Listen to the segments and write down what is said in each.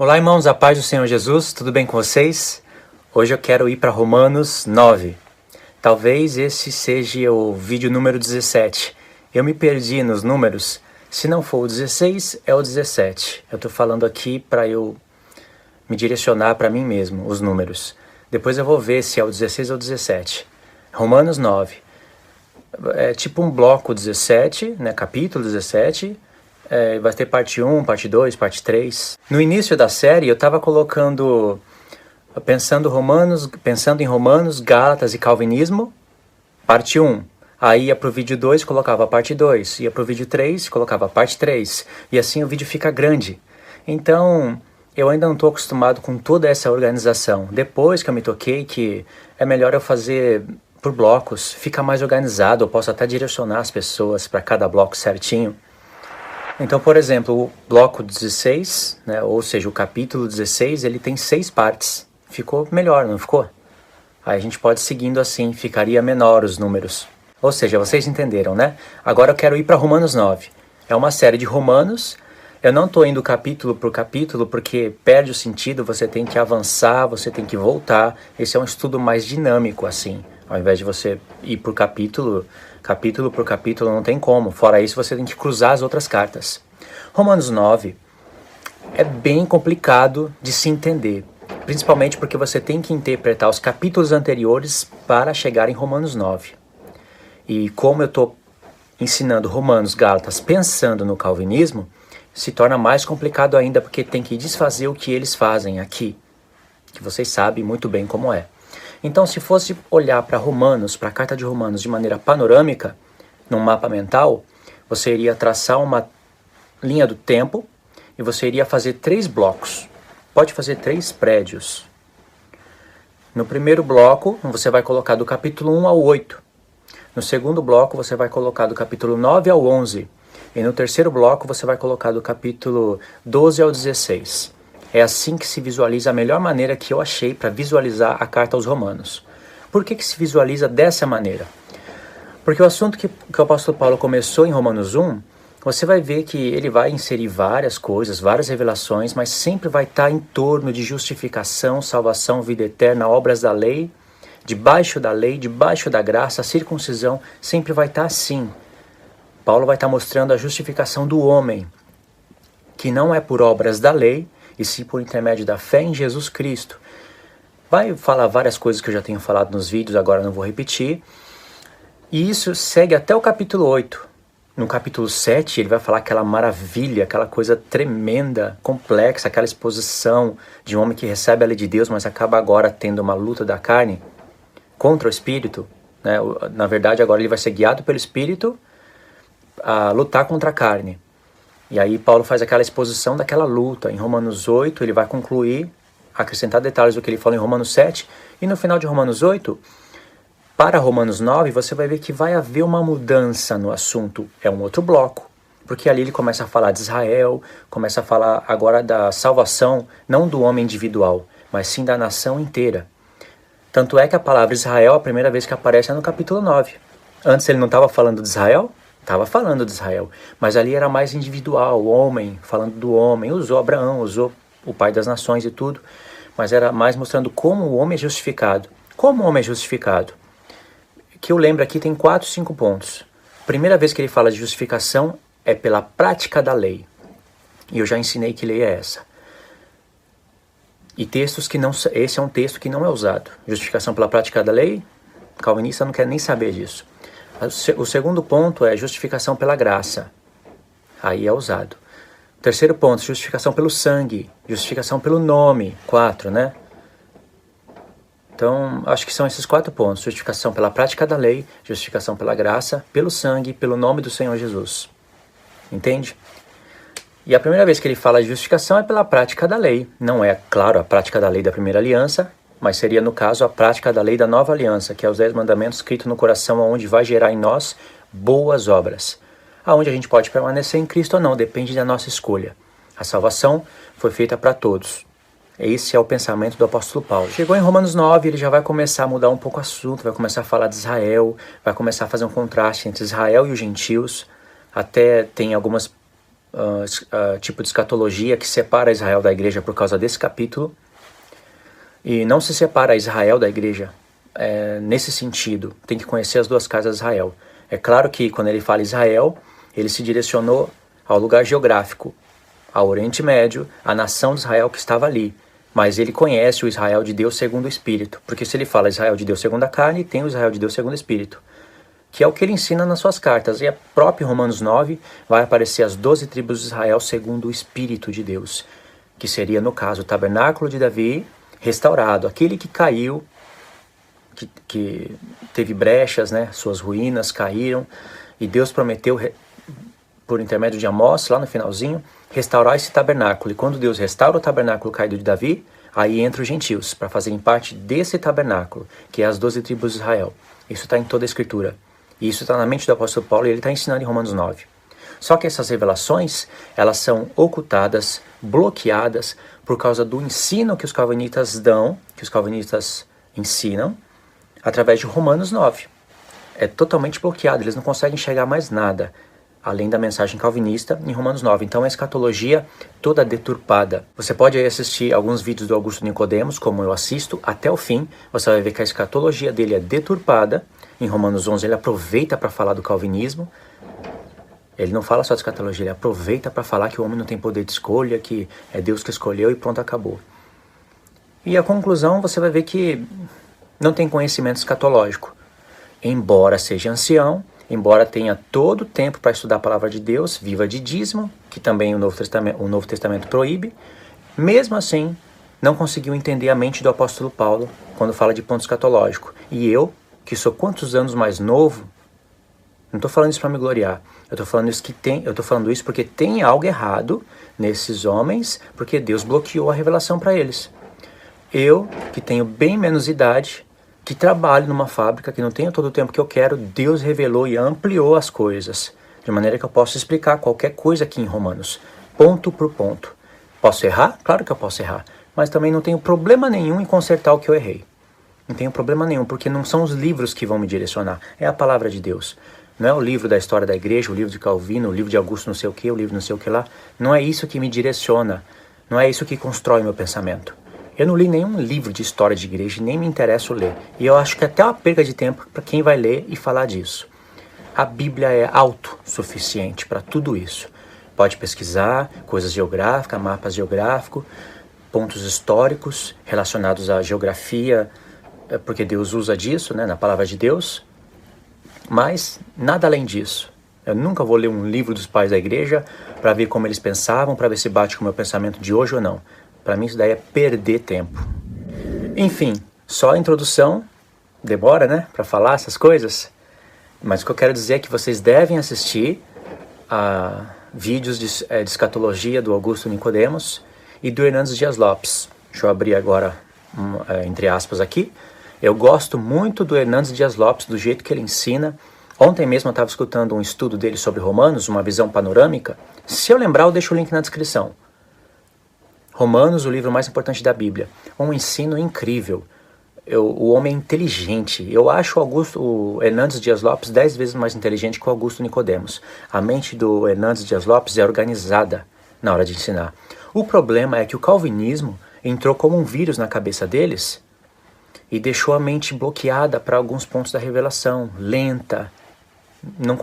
Olá, irmãos, a paz do Senhor Jesus, tudo bem com vocês? Hoje eu quero ir para Romanos 9. Talvez esse seja o vídeo número 17. Eu me perdi nos números. Se não for o 16, é o 17. Eu estou falando aqui para eu me direcionar para mim mesmo, os números. Depois eu vou ver se é o 16 ou o 17. Romanos 9. É tipo um bloco 17, né? Capítulo 17. Vai ter parte 1, parte 2, parte 3. No início da série eu estava pensando em Romanos, Gálatas e Calvinismo, parte 1. Aí ia pro vídeo 2, colocava a parte 2. Ia pro vídeo 3, colocava a parte 3. E assim o vídeo fica grande. Então, eu ainda não estou acostumado com toda essa organização. Depois que eu me toquei que é melhor eu fazer por blocos, fica mais organizado, eu posso até direcionar as pessoas para cada bloco certinho. Então, por exemplo, o bloco 16, né, ou seja, o capítulo 16, ele tem 6 partes. Ficou melhor, não ficou? Aí a gente pode ir seguindo assim, ficaria menor os números. Ou seja, vocês entenderam, né? Agora eu quero ir para Romanos 9. É uma série de Romanos. Eu não estou indo capítulo por capítulo porque perde o sentido, você tem que avançar, você tem que voltar. Esse é um estudo mais dinâmico, assim. Ao invés de você ir por capítulo por capítulo, não tem como. Fora isso, você tem que cruzar as outras cartas. Romanos 9 é bem complicado de se entender, principalmente porque você tem que interpretar os capítulos anteriores para chegar em Romanos 9. E como eu estou ensinando Romanos, Gálatas, pensando no calvinismo, se torna mais complicado ainda porque tem que desfazer o que eles fazem aqui, que vocês sabem muito bem como é. Então, se fosse olhar para Romanos, para a carta de Romanos de maneira panorâmica, num mapa mental, você iria traçar uma linha do tempo e você iria fazer 3 blocos. Pode fazer 3 prédios. No primeiro bloco, você vai colocar do capítulo 1 ao 8. No segundo bloco, você vai colocar do capítulo 9 ao 11. E no terceiro bloco, você vai colocar do capítulo 12 ao 16. É assim que se visualiza a melhor maneira que eu achei para visualizar a carta aos Romanos. Por que se visualiza dessa maneira? Porque o assunto que o apóstolo Paulo começou em Romanos 1, você vai ver que ele vai inserir várias coisas, várias revelações, mas sempre vai estar em torno de justificação, salvação, vida eterna, obras da lei, debaixo da graça, a circuncisão, sempre vai estar assim. Paulo vai estar mostrando a justificação do homem, que não é por obras da lei, e sim por intermédio da fé em Jesus Cristo. Vai falar várias coisas que eu já tenho falado nos vídeos, agora não vou repetir. E isso segue até o capítulo 8. No capítulo 7, ele vai falar aquela maravilha, aquela coisa tremenda, complexa, aquela exposição de um homem que recebe a lei de Deus, mas acaba agora tendo uma luta da carne contra o Espírito. Né? Na verdade, agora ele vai ser guiado pelo Espírito a lutar contra a carne. E aí Paulo faz aquela exposição daquela luta. Em Romanos 8 ele vai concluir, acrescentar detalhes do que ele falou em Romanos 7. E no final de Romanos 8, para Romanos 9, você vai ver que vai haver uma mudança no assunto. É um outro bloco. Porque ali ele começa a falar de Israel, começa a falar agora da salvação, não do homem individual, mas sim da nação inteira. Tanto é que a palavra Israel, a primeira vez que aparece é no capítulo 9. Antes ele não estava falando de Israel? Estava falando de Israel, mas ali era mais individual, o homem, falando do homem, usou Abraão, usou o pai das nações e tudo, mas era mais mostrando como o homem é justificado. Como o homem é justificado? Que eu lembro aqui tem 4, 5 pontos. Primeira vez que ele fala de justificação é pela prática da lei, e eu já ensinei que lei é essa. E textos que não, esse é um texto que não é usado. Justificação pela prática da lei, calvinista não quer nem saber disso. O segundo ponto é justificação pela graça. Aí é usado. O terceiro ponto, justificação pelo sangue. Justificação pelo nome. 4, né? Então, acho que são esses 4 pontos. Justificação pela prática da lei, justificação pela graça, pelo sangue, pelo nome do Senhor Jesus. Entende? E a primeira vez que ele fala de justificação é pela prática da lei. Não é, claro, a prática da lei da primeira aliança, mas seria, no caso, a prática da lei da nova aliança, que é os 10 mandamentos escritos no coração, onde vai gerar em nós boas obras. Aonde a gente pode permanecer em Cristo ou não, depende da nossa escolha. A salvação foi feita para todos. Esse é o pensamento do apóstolo Paulo. Chegou em Romanos 9, ele já vai começar a mudar um pouco o assunto, vai começar a falar de Israel, vai começar a fazer um contraste entre Israel e os gentios. Até tem algumas tipo de escatologia que separa Israel da igreja por causa desse capítulo. E não se separa Israel da igreja nesse sentido. Tem que conhecer as duas casas de Israel. É claro que quando ele fala Israel, ele se direcionou ao lugar geográfico, ao Oriente Médio, à nação de Israel que estava ali. Mas ele conhece o Israel de Deus segundo o Espírito. Porque se ele fala Israel de Deus segundo a carne, tem o Israel de Deus segundo o Espírito. Que é o que ele ensina nas suas cartas. E a própria Romanos 9 vai aparecer as 12 tribos de Israel segundo o Espírito de Deus. Que seria, no caso, o tabernáculo de Davi restaurado. Aquele que caiu, que teve brechas, né? Suas ruínas caíram. E Deus prometeu, por intermédio de Amós, lá no finalzinho, restaurar esse tabernáculo. E quando Deus restaura o tabernáculo caído de Davi, aí entra os gentios, para fazerem parte desse tabernáculo, que é as 12 tribos de Israel. Isso está em toda a Escritura. E isso está na mente do apóstolo Paulo e ele está ensinando em Romanos 9. Só que essas revelações, elas são ocultadas, bloqueadas, por causa do ensino que os calvinistas dão, que os calvinistas ensinam, através de Romanos 9. É totalmente bloqueado, eles não conseguem enxergar mais nada, além da mensagem calvinista em Romanos 9. Então a escatologia toda deturpada. Você pode aí assistir alguns vídeos do Augusto Nicodemos, como eu assisto, até o fim. Você vai ver que a escatologia dele é deturpada. Em Romanos 11 ele aproveita para falar do calvinismo. Ele não fala só de escatologia, ele aproveita para falar que o homem não tem poder de escolha, que é Deus que escolheu e pronto, acabou. E a conclusão você vai ver que não tem conhecimento escatológico. Embora seja ancião, embora tenha todo o tempo para estudar a palavra de Deus, viva de dízimo, que também o Novo Testamento proíbe, mesmo assim, não conseguiu entender a mente do apóstolo Paulo quando fala de ponto escatológico. E eu, que sou quantos anos mais novo, não estou falando isso para me gloriar, eu estou falando isso porque tem algo errado nesses homens, porque Deus bloqueou a revelação para eles. Eu, que tenho bem menos idade, que trabalho numa fábrica, que não tenho todo o tempo que eu quero, Deus revelou e ampliou as coisas, de maneira que eu posso explicar qualquer coisa aqui em Romanos, ponto por ponto. Posso errar? Claro que eu posso errar, mas também não tenho problema nenhum em consertar o que eu errei. Não tenho problema nenhum, porque não são os livros que vão me direcionar, é a palavra de Deus. Não é o livro da história da igreja, o livro de Calvino, o livro de Augusto não sei o que, o livro não sei o que lá. Não é isso que me direciona, não é isso que constrói meu pensamento. Eu não li nenhum livro de história de igreja e nem me interesso ler. E eu acho que é até uma perda de tempo para quem vai ler e falar disso. A Bíblia é autossuficiente para tudo isso. Pode pesquisar coisas geográficas, mapas geográficos, pontos históricos relacionados à geografia, porque Deus usa disso, né, na palavra de Deus. Mas nada além disso. Eu nunca vou ler um livro dos pais da igreja para ver como eles pensavam, para ver se bate com o meu pensamento de hoje ou não. Para mim isso daí é perder tempo. Enfim, só a introdução, demora, né, para falar essas coisas. Mas o que eu quero dizer é que vocês devem assistir a vídeos de escatologia do Augusto Nicodemos e do Hernandes Dias Lopes. Deixa eu abrir agora, entre aspas aqui. Eu gosto muito do Hernandes Dias Lopes, do jeito que ele ensina. Ontem mesmo eu estava escutando um estudo dele sobre Romanos, uma visão panorâmica. Se eu lembrar, eu deixo o link na descrição. Romanos, o livro mais importante da Bíblia. Um ensino incrível. O homem é inteligente. Eu acho o Hernandes Dias Lopes 10 vezes mais inteligente que o Augusto Nicodemos. A mente do Hernandes Dias Lopes é organizada na hora de ensinar. O problema é que o calvinismo entrou como um vírus na cabeça deles e deixou a mente bloqueada para alguns pontos da revelação, lenta, não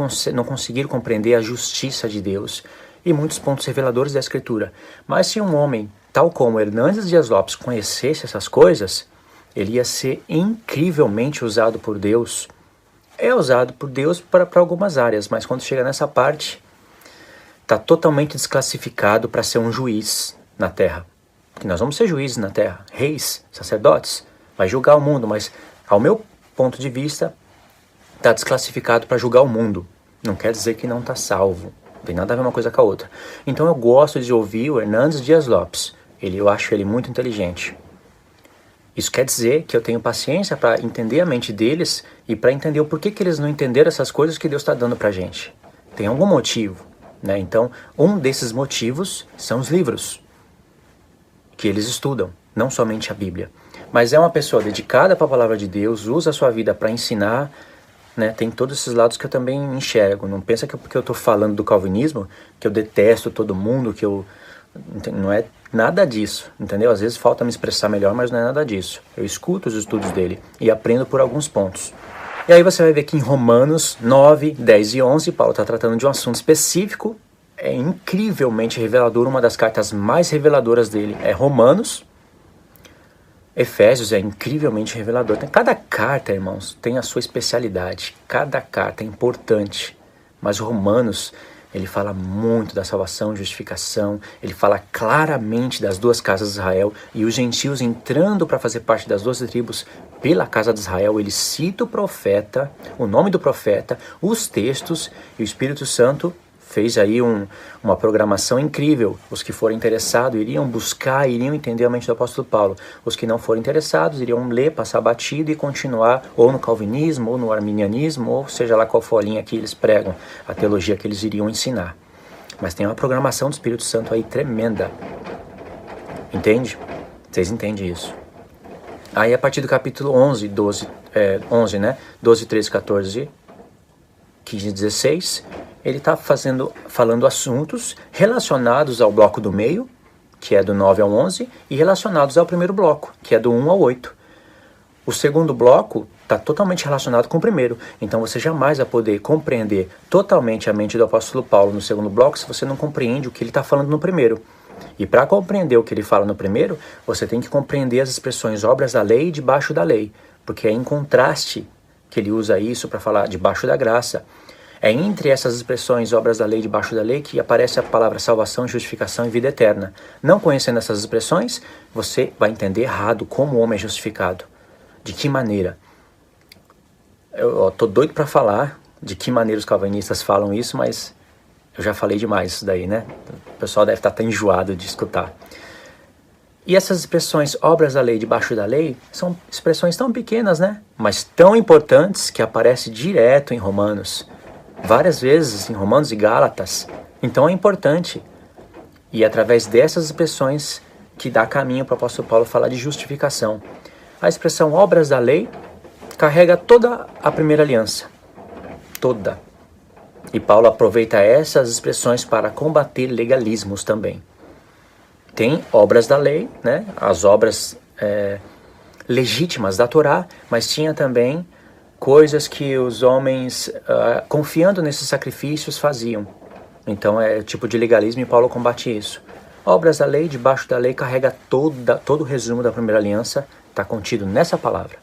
conseguiram compreender a justiça de Deus e muitos pontos reveladores da Escritura. Mas se um homem, tal como Hernandes Dias Lopes, conhecesse essas coisas, ele ia ser incrivelmente usado por Deus. É usado por Deus para algumas áreas, mas quando chega nessa parte, está totalmente desclassificado para ser um juiz na terra. Porque nós vamos ser juízes na terra, reis, sacerdotes, vai julgar o mundo, mas ao meu ponto de vista, está desclassificado para julgar o mundo. Não quer dizer que não está salvo. Não tem nada a ver uma coisa com a outra. Então eu gosto de ouvir o Hernandes Dias Lopes. Eu acho ele muito inteligente. Isso quer dizer que eu tenho paciência para entender a mente deles e para entender o porquê que eles não entenderam essas coisas que Deus está dando para a gente. Tem algum motivo, né? Então, um desses motivos são os livros que eles estudam, não somente a Bíblia. Mas é uma pessoa dedicada para a palavra de Deus, usa a sua vida para ensinar né? Tem todos esses lados que eu também enxergo. Não pensa que porque eu estou falando do calvinismo, que eu detesto todo mundo, que eu... Não é nada disso, entendeu? Às vezes falta me expressar melhor, mas não é nada disso. Eu escuto os estudos dele e aprendo por alguns pontos. E aí você vai ver que em Romanos 9, 10 e 11, Paulo está tratando de um assunto específico. É incrivelmente revelador, uma das cartas mais reveladoras dele é Romanos. Efésios é incrivelmente revelador. Cada carta, irmãos, tem a sua especialidade. Cada carta é importante. Mas Romanos, ele fala muito da salvação, justificação. Ele fala claramente das duas casas de Israel. E os gentios entrando para fazer parte das duas tribos pela casa de Israel. Ele cita o profeta, o nome do profeta, os textos, e o Espírito Santo fez aí uma programação incrível. Os que forem interessados iriam buscar, iriam entender a mente do apóstolo Paulo. Os que não forem interessados iriam ler, passar batido e continuar ou no calvinismo, ou no arminianismo, ou seja lá qual for a linha que eles pregam, a teologia que eles iriam ensinar. Mas tem uma programação do Espírito Santo aí tremenda. Entende? Vocês entendem isso? Aí a partir do capítulo 11, 11, né? 12, 13, 14, 15, 16... ele está falando assuntos relacionados ao bloco do meio, que é do 9 ao 11, e relacionados ao primeiro bloco, que é do 1 ao 8. O segundo bloco está totalmente relacionado com o primeiro, então você jamais vai poder compreender totalmente a mente do apóstolo Paulo no segundo bloco se você não compreende o que ele está falando no primeiro. E para compreender o que ele fala no primeiro, você tem que compreender as expressões obras da lei e debaixo da lei, porque é em contraste que ele usa isso para falar debaixo da graça. É entre essas expressões, obras da lei, debaixo da lei, que aparece a palavra salvação, justificação e vida eterna. Não conhecendo essas expressões, você vai entender errado como o homem é justificado. De que maneira? Eu estou doido para falar de que maneira os calvinistas falam isso, mas eu já falei demais isso daí, né? O pessoal deve estar tão enjoado de escutar. E essas expressões, obras da lei, debaixo da lei, são expressões tão pequenas, né? Mas tão importantes que aparece direto em Romanos. Várias vezes em Romanos e Gálatas. Então é importante. E é através dessas expressões que dá caminho para o apóstolo Paulo falar de justificação. A expressão obras da lei carrega toda a primeira aliança. Toda. E Paulo aproveita essas expressões para combater legalismos também. Tem obras da lei, né? As obras legítimas da Torá, mas tinha também coisas que os homens, confiando nesses sacrifícios, faziam. Então é tipo de legalismo e Paulo combate isso. Obras da lei, debaixo da lei, carrega todo o resumo da primeira aliança, está contido nessa palavra.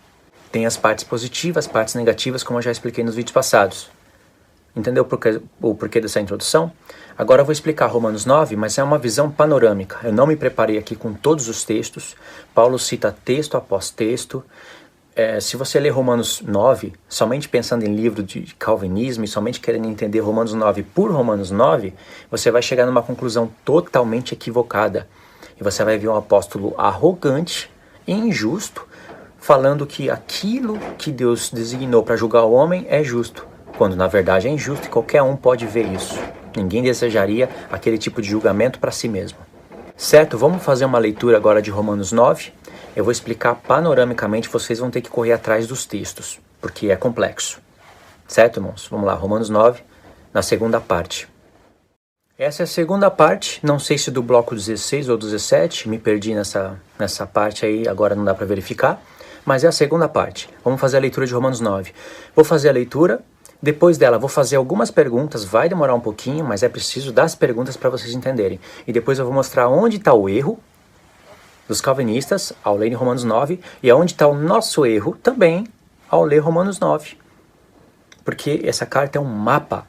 Tem as partes positivas, as partes negativas, como eu já expliquei nos vídeos passados. Entendeu o porquê dessa introdução? Agora eu vou explicar Romanos 9, mas é uma visão panorâmica. Eu não me preparei aqui com todos os textos. Paulo cita texto após texto. Se você ler Romanos 9, somente pensando em livro de calvinismo e somente querendo entender Romanos 9 por Romanos 9, você vai chegar numa conclusão totalmente equivocada. E você vai ver um apóstolo arrogante e injusto, falando que aquilo que Deus designou para julgar o homem é justo, quando na verdade é injusto e qualquer um pode ver isso. Ninguém desejaria aquele tipo de julgamento para si mesmo. Certo? Vamos fazer uma leitura agora de Romanos 9. Eu vou explicar panoramicamente, vocês vão ter que correr atrás dos textos, porque é complexo. Certo, irmãos? Vamos lá, Romanos 9, na segunda parte. Essa é a segunda parte, não sei se do bloco 16 ou 17, me perdi nessa parte aí, agora não dá para verificar, mas é a segunda parte. Vamos fazer a leitura de Romanos 9. Vou fazer a leitura, depois dela vou fazer algumas perguntas, vai demorar um pouquinho, mas é preciso das perguntas para vocês entenderem. E depois eu vou mostrar onde está o erro dos calvinistas ao ler Romanos 9 e aonde está o nosso erro também ao ler Romanos 9. Porque essa carta é um mapa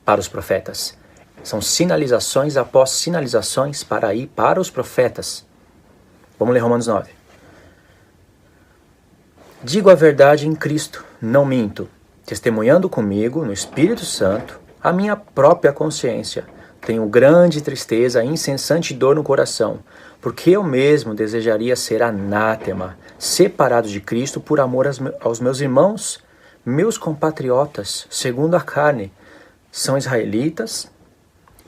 para os profetas. São sinalizações após sinalizações para ir para os profetas. Vamos ler Romanos 9. Digo a verdade em Cristo, não minto, testemunhando comigo no Espírito Santo a minha própria consciência. Tenho grande tristeza e incessante dor no coração, porque eu mesmo desejaria ser anátema, separado de Cristo por amor aos meus irmãos, meus compatriotas, segundo a carne. São israelitas,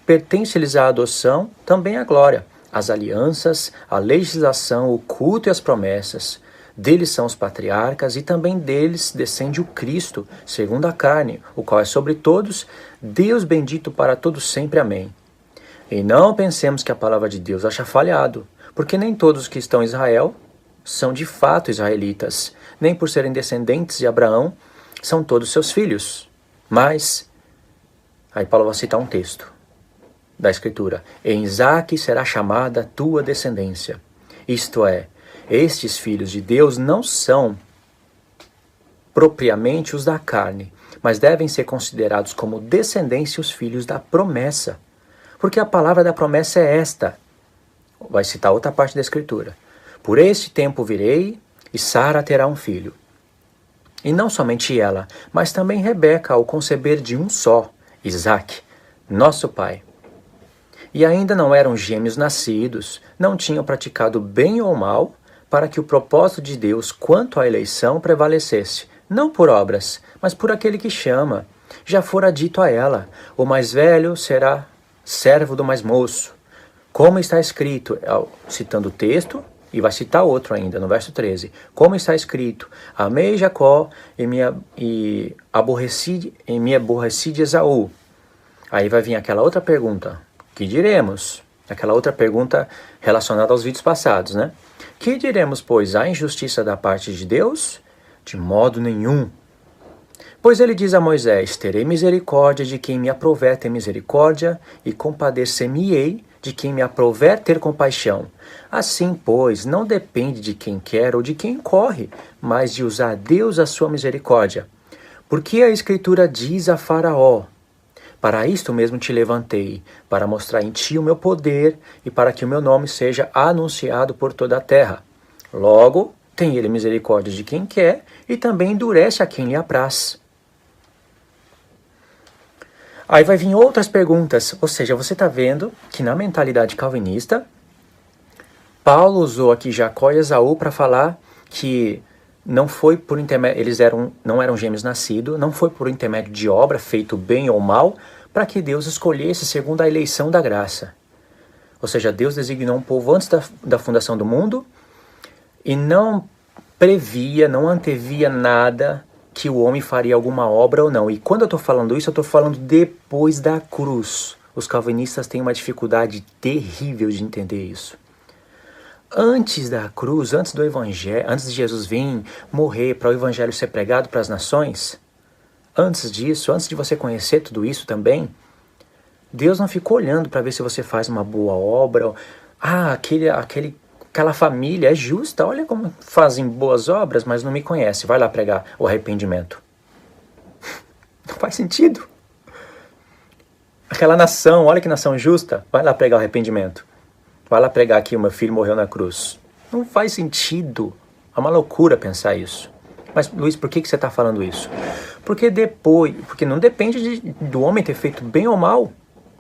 pertence-lhes a adoção, também a glória, as alianças, a legislação, o culto e as promessas. Deles são os patriarcas e também deles descende o Cristo, segundo a carne, o qual é sobre todos, Deus bendito para todos sempre. Amém. E não pensemos que a palavra de Deus acha falhado, porque nem todos os que estão em Israel são de fato israelitas, nem por serem descendentes de Abraão são todos seus filhos. Mas, aí Paulo vai citar um texto da Escritura: em Isaque será chamada a tua descendência. Isto é, estes filhos de Deus não são propriamente os da carne, mas devem ser considerados como descendência os filhos da promessa. Porque a palavra da promessa é esta. Vai citar outra parte da Escritura: por este tempo virei, e Sara terá um filho. E não somente ela, mas também Rebeca, ao conceber de um só, Isaque, nosso pai. E ainda não eram gêmeos nascidos, não tinham praticado bem ou mal, para que o propósito de Deus quanto à eleição prevalecesse, não por obras, mas por aquele que chama. Já fora dito a ela: o mais velho será servo do mais moço. Como está escrito, citando o texto, e vai citar outro ainda, no verso 13. Como está escrito: amei Jacó e me aborreci de Esaú. Aí vai vir aquela outra pergunta: que diremos? Aquela outra pergunta relacionada aos vídeos passados, né? Que diremos, pois, há injustiça da parte de Deus? De modo nenhum. Pois ele diz a Moisés: terei misericórdia de quem me aprouver ter misericórdia, e compadecer-me-ei de quem me aprouver ter compaixão. Assim, pois, não depende de quem quer ou de quem corre, mas de usar Deus a sua misericórdia. Porque a Escritura diz a Faraó: para isto mesmo te levantei, para mostrar em ti o meu poder e para que o meu nome seja anunciado por toda a terra. Logo, tem ele misericórdia de quem quer e também endurece a quem lhe apraz. Aí vai vir outras perguntas, ou seja, você está vendo que na mentalidade calvinista, Paulo usou aqui Jacó e Esaú para falar que não foi por intermédio, não eram gêmeos nascidos, não foi por intermédio de obra, feito bem ou mal, para que Deus escolhesse segundo a eleição da graça. Ou seja, Deus designou um povo antes da fundação do mundo e não previa, não antevia nada que o homem faria alguma obra ou não. E quando eu estou falando isso, eu estou falando depois da cruz. Os calvinistas têm uma dificuldade terrível de entender isso. Antes da cruz, antes do evangelho, antes de Jesus vir morrer para o evangelho ser pregado para as nações, antes disso, antes de você conhecer tudo isso também, Deus não ficou olhando para ver se você faz uma boa obra. Aquela família é justa, olha como fazem boas obras, mas não me conhece, vai lá pregar o arrependimento. Não faz sentido. Aquela nação, olha que nação justa, vai lá pregar o arrependimento. Vai lá pregar que o meu filho morreu na cruz. Não faz sentido. É uma loucura pensar isso. Mas, Luiz, por que você está falando isso? Porque não depende do homem ter feito bem ou mal.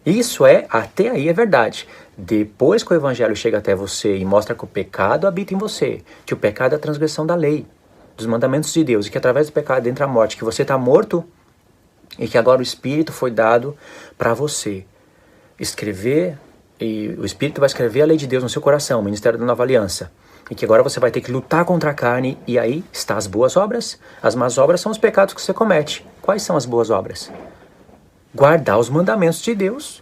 Isso até aí é verdade. Depois que o evangelho chega até você e mostra que o pecado habita em você, que o pecado é a transgressão da lei, dos mandamentos de Deus, e que através do pecado entra a morte, que você está morto e que agora o Espírito foi dado para você escrever. E o Espírito vai escrever a lei de Deus no seu coração, o ministério da nova aliança. E que agora você vai ter que lutar contra a carne, e aí está as boas obras. As más obras são os pecados que você comete. Quais são as boas obras? Guardar os mandamentos de Deus.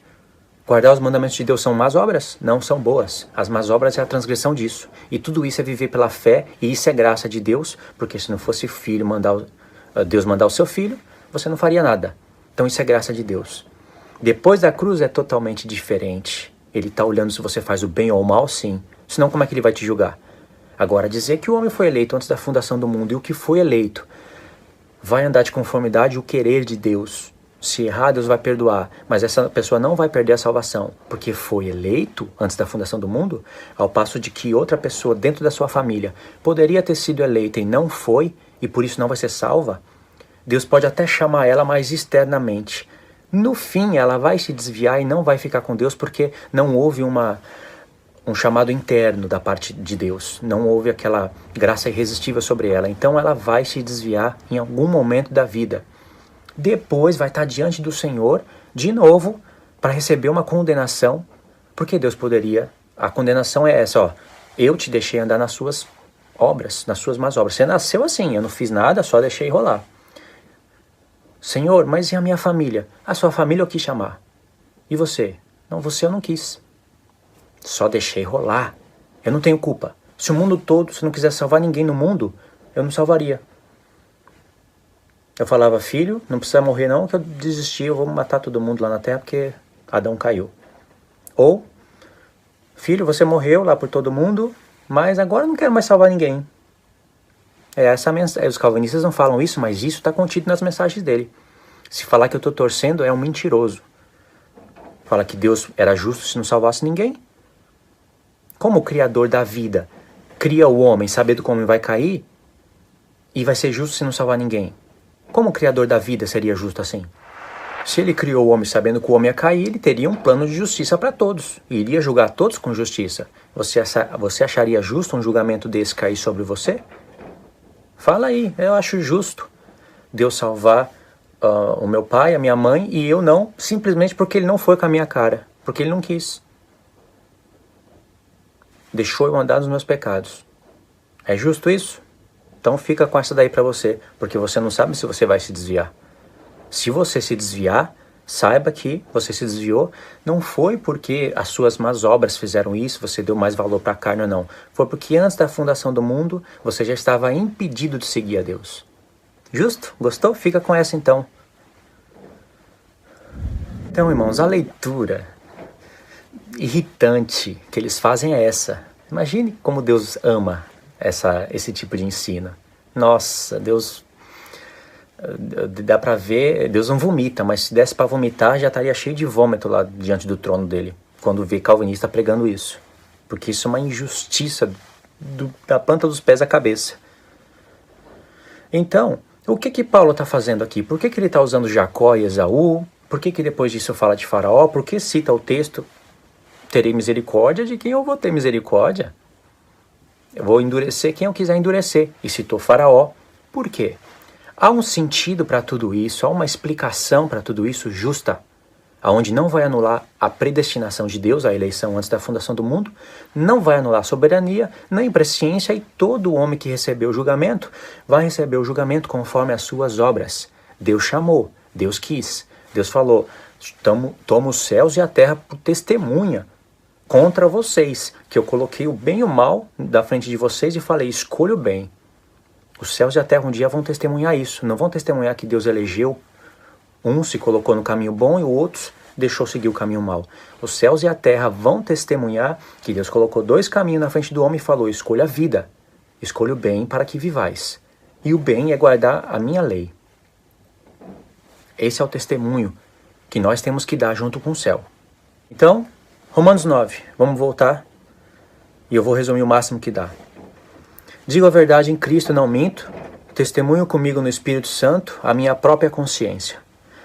Guardar os mandamentos de Deus são más obras? Não, são boas. As más obras é a transgressão disso. E tudo isso é viver pela fé, e isso é graça de Deus, porque se não fosse Deus mandar o seu filho, você não faria nada. Então isso é graça de Deus. Depois da cruz é totalmente diferente. Ele está olhando se você faz o bem ou o mal, sim. Senão, como é que ele vai te julgar? Agora, dizer que o homem foi eleito antes da fundação do mundo e o que foi eleito vai andar de conformidade ao querer de Deus. Se errar, Deus vai perdoar. Mas essa pessoa não vai perder a salvação, porque foi eleito antes da fundação do mundo, ao passo de que outra pessoa dentro da sua família poderia ter sido eleita e não foi, e por isso não vai ser salva. Deus pode até chamar ela mais externamente. No fim, ela vai se desviar e não vai ficar com Deus porque não houve um chamado interno da parte de Deus. Não houve aquela graça irresistível sobre ela. Então ela vai se desviar em algum momento da vida. Depois vai estar diante do Senhor, de novo, para receber uma condenação. Porque Deus poderia... A condenação é essa, ó. Eu te deixei andar nas suas obras, nas suas más obras. Você nasceu assim, eu não fiz nada, só deixei rolar. Senhor, mas e a minha família? A sua família eu quis chamar. E você? Não, você eu não quis. Só deixei rolar. Eu não tenho culpa. Se o mundo todo, se não quiser salvar ninguém no mundo, eu não salvaria. Eu falava, filho, não precisa morrer não, que eu desisti, eu vou matar todo mundo lá na terra porque Adão caiu. Ou, filho, você morreu lá por todo mundo, mas agora eu não quero mais salvar ninguém. Essa mensagem, os calvinistas não falam isso, mas isso está contido nas mensagens dele. Se falar que eu estou torcendo, é um mentiroso. Fala que Deus era justo se não salvasse ninguém. Como o Criador da vida cria o homem sabendo que o homem vai cair e vai ser justo se não salvar ninguém? Como o Criador da vida seria justo assim? Se ele criou o homem sabendo que o homem ia cair, ele teria um plano de justiça para todos. E iria julgar todos com justiça. Você acharia justo um julgamento desse cair sobre você? Fala aí, eu acho justo Deus salvar o meu pai, a minha mãe, e eu não, simplesmente porque ele não foi com a minha cara. Porque ele não quis. Deixou eu andar nos meus pecados. É justo isso? Então fica com essa daí para você, porque você não sabe se você vai se desviar. Se você se desviar, saiba que você se desviou, não foi porque as suas más obras fizeram isso, você deu mais valor para a carne ou não. Foi porque antes da fundação do mundo, você já estava impedido de seguir a Deus. Justo? Gostou? Fica com essa então. Então, irmãos, a leitura irritante que eles fazem é essa. Imagine como Deus ama esse tipo de ensino. Nossa, Deus... Dá pra ver, Deus não vomita, mas se desse pra vomitar, já estaria cheio de vômito lá diante do trono dele, quando vê calvinista pregando isso. Porque isso é uma injustiça da planta dos pés à cabeça. Então, o que Paulo está fazendo aqui? Por que ele está usando Jacó e Esaú? Por que depois disso fala de Faraó? Por que cita o texto, terei misericórdia de quem eu vou ter misericórdia? Eu vou endurecer quem eu quiser endurecer. E citou Faraó. Por quê? Há um sentido para tudo isso, há uma explicação para tudo isso justa, aonde não vai anular a predestinação de Deus, a eleição antes da fundação do mundo, não vai anular a soberania, nem presciência, e todo homem que recebeu o julgamento vai receber o julgamento conforme as suas obras. Deus chamou, Deus quis, Deus falou, toma os céus e a terra por testemunha contra vocês, que eu coloquei o bem e o mal da frente de vocês e falei, escolha o bem. Os céus e a terra um dia vão testemunhar isso. Não vão testemunhar que Deus elegeu. Um se colocou no caminho bom e o outro deixou seguir o caminho mau. Os céus e a terra vão testemunhar que Deus colocou dois caminhos na frente do homem e falou, escolha a vida. Escolha o bem para que vivais. E o bem é guardar a minha lei. Esse é o testemunho que nós temos que dar junto com o céu. Então, Romanos 9. Vamos voltar. E eu vou resumir o máximo que dá. Digo a verdade em Cristo, não minto. Testemunho comigo no Espírito Santo a minha própria consciência.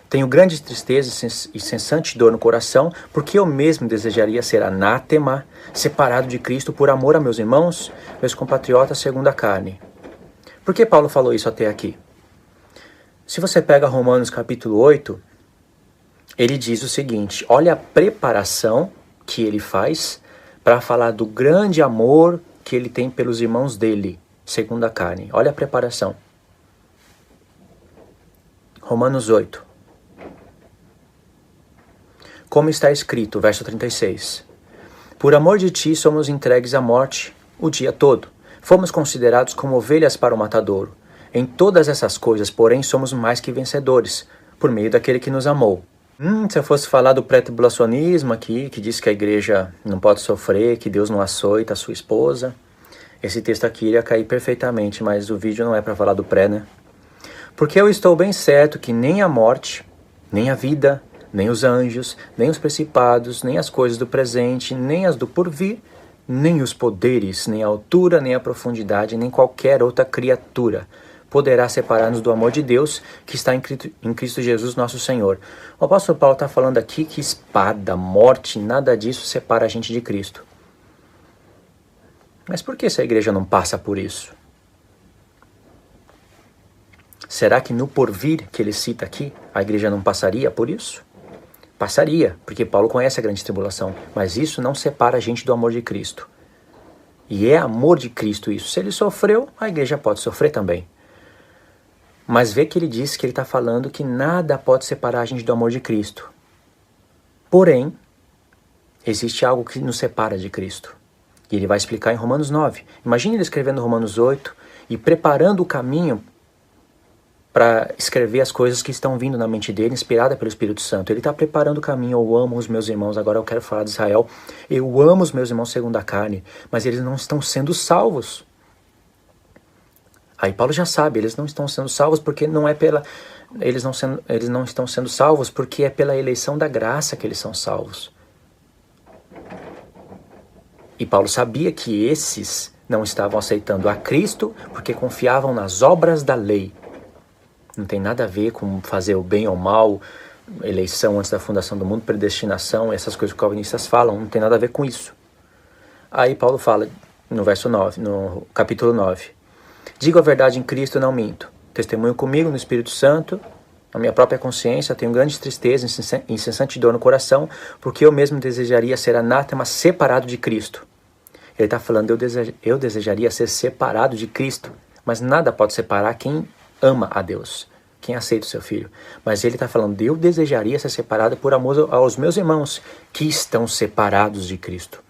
Tenho grande tristeza e cessante dor no coração, porque eu mesmo desejaria ser anátema, separado de Cristo por amor a meus irmãos, meus compatriotas segundo a carne. Por que Paulo falou isso até aqui? Se você pega Romanos capítulo 8, ele diz o seguinte, olha a preparação que ele faz para falar do grande amor que ele tem pelos irmãos dele, segundo a carne. Olha a preparação. Romanos 8. Como está escrito, verso 36. Por amor de ti somos entregues à morte o dia todo. Fomos considerados como ovelhas para o matadouro. Em todas essas coisas, porém, somos mais que vencedores, por meio daquele que nos amou. Se eu fosse falar do pré-tribulacionismo aqui, que diz que a igreja não pode sofrer, que Deus não açoita a sua esposa, esse texto aqui iria cair perfeitamente, mas o vídeo não é para falar do pré, né? Porque eu estou bem certo que nem a morte, nem a vida, nem os anjos, nem os principados, nem as coisas do presente, nem as do porvir, nem os poderes, nem a altura, nem a profundidade, nem qualquer outra criatura poderá separar-nos do amor de Deus que está em Cristo Jesus nosso Senhor. O apóstolo Paulo está falando aqui que espada, morte, nada disso separa a gente de Cristo. Mas por que essa igreja não passa por isso? Será que no porvir que ele cita aqui, a igreja não passaria por isso? Passaria, porque Paulo conhece a grande tribulação, mas isso não separa a gente do amor de Cristo. E é amor de Cristo isso. Se ele sofreu, a igreja pode sofrer também. Mas vê que ele diz que ele está falando que nada pode separar a gente do amor de Cristo. Porém, existe algo que nos separa de Cristo. E ele vai explicar em Romanos 9. Imagine ele escrevendo Romanos 8 e preparando o caminho para escrever as coisas que estão vindo na mente dele, inspirada pelo Espírito Santo. Ele está preparando o caminho. Eu amo os meus irmãos. Agora eu quero falar de Israel. Eu amo os meus irmãos segundo a carne, mas eles não estão sendo salvos. Aí Paulo já sabe, eles não estão sendo salvos porque não é pela... Eles não estão sendo salvos porque é pela eleição da graça que eles são salvos. E Paulo sabia que esses não estavam aceitando a Cristo porque confiavam nas obras da lei. Não tem nada a ver com fazer o bem ou mal, eleição antes da fundação do mundo, predestinação, essas coisas que os calvinistas falam, não tem nada a ver com isso. Aí Paulo fala no verso 9, no capítulo 9. Digo a verdade em Cristo, não minto. Testemunho comigo no Espírito Santo, na minha própria consciência, tenho grande tristeza e incessante dor no coração, porque eu mesmo desejaria ser anátema separado de Cristo. Ele está falando, eu desejaria ser separado de Cristo, mas nada pode separar quem ama a Deus, quem aceita o seu filho. Mas ele está falando, eu desejaria ser separado por amor aos meus irmãos, que estão separados de Cristo.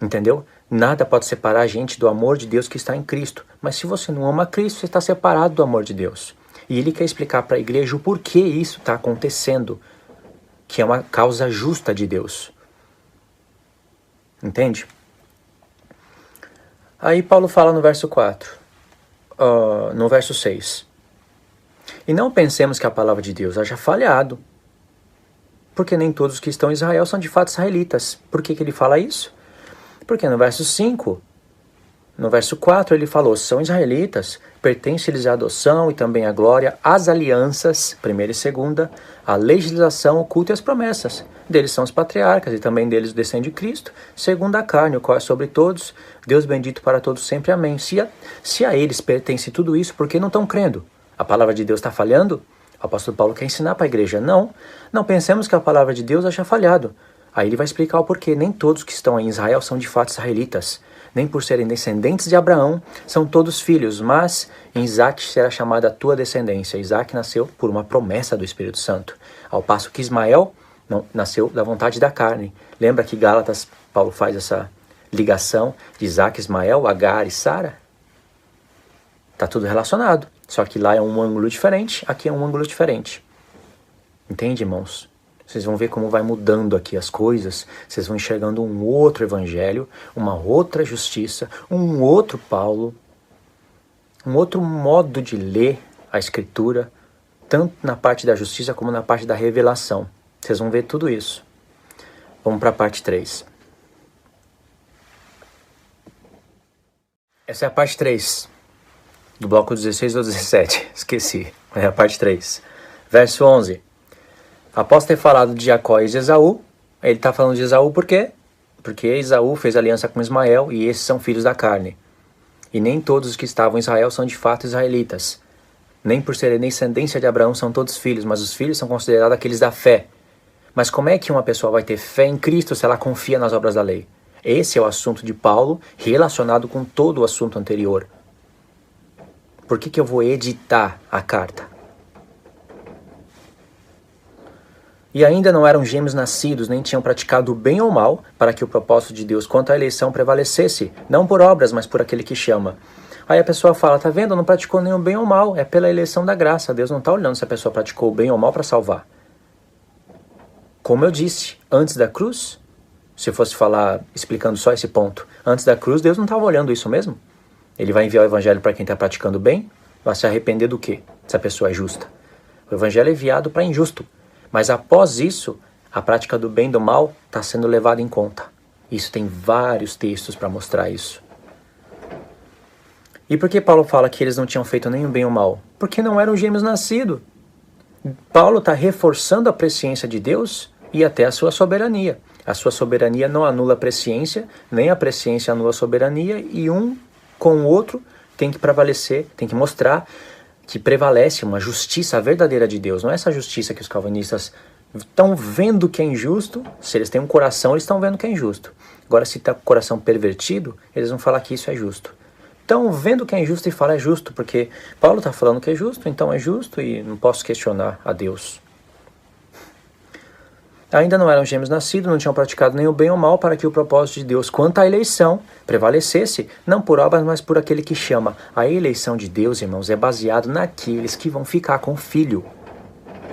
Entendeu? Nada pode separar a gente do amor de Deus que está em Cristo. Mas se você não ama Cristo, você está separado do amor de Deus. E ele quer explicar para a igreja o porquê isso está acontecendo, que é uma causa justa de Deus. Entende? Aí Paulo fala no verso 4, no verso 6. E não pensemos que a palavra de Deus haja falhado, porque nem todos que estão em Israel são de fato israelitas. Por que ele fala isso? Porque no verso 5, no verso 4 ele falou, são israelitas, pertence-lhes a adoção e também a glória, as alianças, primeira e segunda, a legislação, o culto e as promessas. Deles são os patriarcas e também deles descende Cristo, segundo a carne, o qual é sobre todos, Deus bendito para todos sempre, amém. Se a eles pertence tudo isso, por que não estão crendo? A palavra de Deus está falhando? O apóstolo Paulo quer ensinar para a igreja, não pensemos que a palavra de Deus haja falhado. Aí ele vai explicar o porquê. Nem todos que estão em Israel são de fato israelitas. Nem por serem descendentes de Abraão são todos filhos, mas em Isaac será chamada a tua descendência. Isaac nasceu por uma promessa do Espírito Santo. Ao passo que Ismael não, nasceu da vontade da carne. Lembra que Gálatas, Paulo faz essa ligação de Isaac, Ismael, Agar e Sara? Está tudo relacionado. Só que lá é um ângulo diferente, aqui é um ângulo diferente. Entende, irmãos? Vocês vão ver como vai mudando aqui as coisas. Vocês vão enxergando um outro evangelho, uma outra justiça, um outro Paulo, um outro modo de ler a Escritura, tanto na parte da justiça como na parte da revelação. Vocês vão ver tudo isso. Vamos para a parte 3. Essa é a parte 3, do bloco 16 ou 17. Esqueci. É a parte 3. Verso 11. Após ter falado de Jacó e de Esaú, ele está falando de Esaú por quê? Porque Esaú fez aliança com Ismael e esses são filhos da carne. E nem todos os que estavam em Israel são de fato israelitas. Nem por serem descendência de Abraão são todos filhos, mas os filhos são considerados aqueles da fé. Mas como é que uma pessoa vai ter fé em Cristo se ela confia nas obras da lei? Esse é o assunto de Paulo relacionado com todo o assunto anterior. Por que eu vou editar a carta? E ainda não eram gêmeos nascidos, nem tinham praticado o bem ou mal, para que o propósito de Deus quanto à eleição prevalecesse, não por obras, mas por aquele que chama. Aí a pessoa fala, tá vendo, não praticou nem o bem ou mal, é pela eleição da graça. Deus não está olhando se a pessoa praticou o bem ou mal para salvar. Como eu disse, antes da cruz, se eu fosse falar, explicando só esse ponto, antes da cruz, Deus não estava olhando isso mesmo? Ele vai enviar o evangelho para quem está praticando o bem? Vai se arrepender do quê? Se a pessoa é justa. O evangelho é enviado para injusto. Mas após isso, a prática do bem e do mal está sendo levada em conta. Isso tem vários textos para mostrar isso. E por que Paulo fala que eles não tinham feito nem o bem ou o mal? Porque não eram gêmeos nascidos. Paulo está reforçando a presciência de Deus e até a sua soberania. A sua soberania não anula a presciência, nem a presciência anula a soberania, e um com o outro tem que prevalecer, tem que mostrar que prevalece uma justiça verdadeira de Deus. Não é essa justiça que os calvinistas estão vendo que é injusto. Se eles têm um coração, eles estão vendo que é injusto. Agora, se está com o coração pervertido, eles vão falar que isso é justo. Então, vendo que é injusto e fala é justo, porque Paulo está falando que é justo, então é justo e não posso questionar a Deus. Ainda não eram gêmeos nascidos, não tinham praticado nem o bem ou o mal, para que o propósito de Deus quanto à eleição prevalecesse, não por obras, mas por aquele que chama. A eleição de Deus, irmãos, é baseado naqueles que vão ficar com o Filho.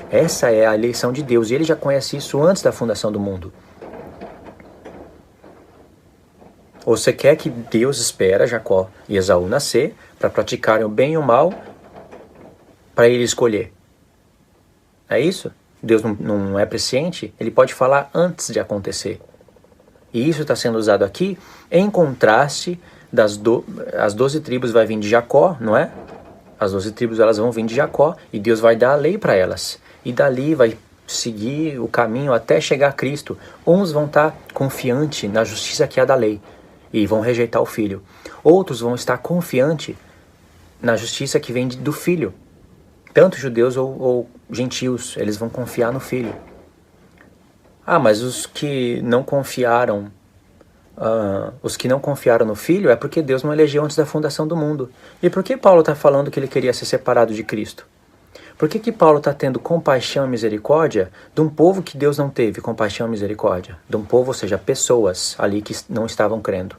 Essa é a eleição de Deus, e ele já conhece isso antes da fundação do mundo. Ou você quer que Deus espera Jacó e Esaú nascer para praticarem o bem e o mal para ele escolher? É isso? Deus não é presciente? Ele pode falar antes de acontecer. E isso está sendo usado aqui em contraste as 12 tribos vai vir de Jacó, não é? As 12 tribos elas vão vir de Jacó e Deus vai dar a lei para elas. E dali vai seguir o caminho até chegar a Cristo. Uns vão estar confiantes na justiça que há da lei e vão rejeitar o Filho. Outros vão estar confiantes na justiça que vem do Filho. Tanto judeus ou gentios, eles vão confiar no Filho. Mas os que não confiaram no Filho é porque Deus não elegeu antes da fundação do mundo. E por que Paulo está falando que ele queria ser separado de Cristo? Por que Paulo está tendo compaixão e misericórdia de um povo que Deus não teve compaixão e misericórdia? De um povo, ou seja, pessoas ali que não estavam crendo.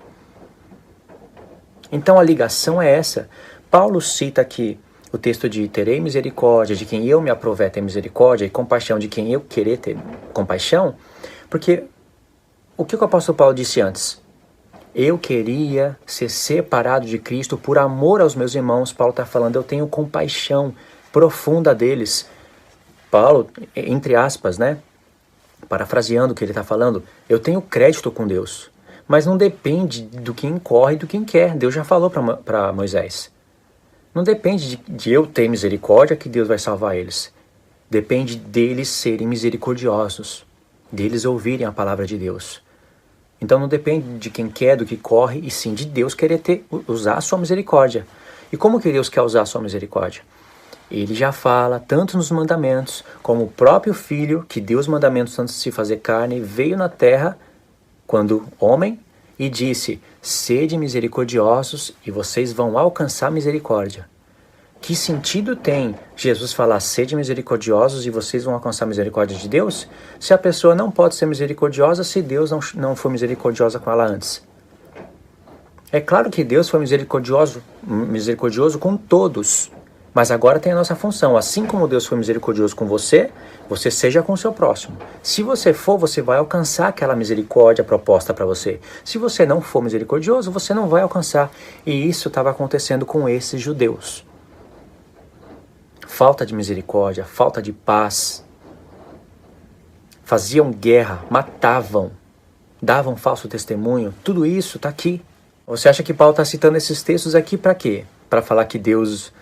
Então a ligação é essa. Paulo cita aqui o texto de terei misericórdia de quem eu me aprover ter misericórdia e compaixão de quem eu querer ter compaixão, porque o que o apóstolo Paulo disse antes? Eu queria ser separado de Cristo por amor aos meus irmãos. Paulo está falando, eu tenho compaixão profunda deles. Paulo, entre aspas, né? Parafraseando o que ele está falando, eu tenho crédito com Deus, mas não depende do quem corre e do quem quer. Deus já falou para Moisés. Não depende de eu ter misericórdia que Deus vai salvar eles. Depende deles serem misericordiosos, deles ouvirem a palavra de Deus. Então não depende de quem quer, do que corre, e sim de Deus querer usar a sua misericórdia. E como que Deus quer usar a sua misericórdia? Ele já fala, tanto nos mandamentos, como o próprio Filho, que deu os mandamentos antes de se fazer carne, veio na terra, quando homem, e disse, sede misericordiosos e vocês vão alcançar misericórdia. Que sentido tem Jesus falar, sede misericordiosos e vocês vão alcançar misericórdia de Deus? Se a pessoa não pode ser misericordiosa se Deus não for misericordiosa com ela antes. É claro que Deus foi misericordioso com todos. Mas agora tem a nossa função. Assim como Deus foi misericordioso com você, você seja com o seu próximo. Se você for, você vai alcançar aquela misericórdia proposta para você. Se você não for misericordioso, você não vai alcançar. E isso estava acontecendo com esses judeus. Falta de misericórdia, falta de paz. Faziam guerra, matavam, davam falso testemunho. Tudo isso está aqui. Você acha que Paulo está citando esses textos aqui para quê? Para falar que Deus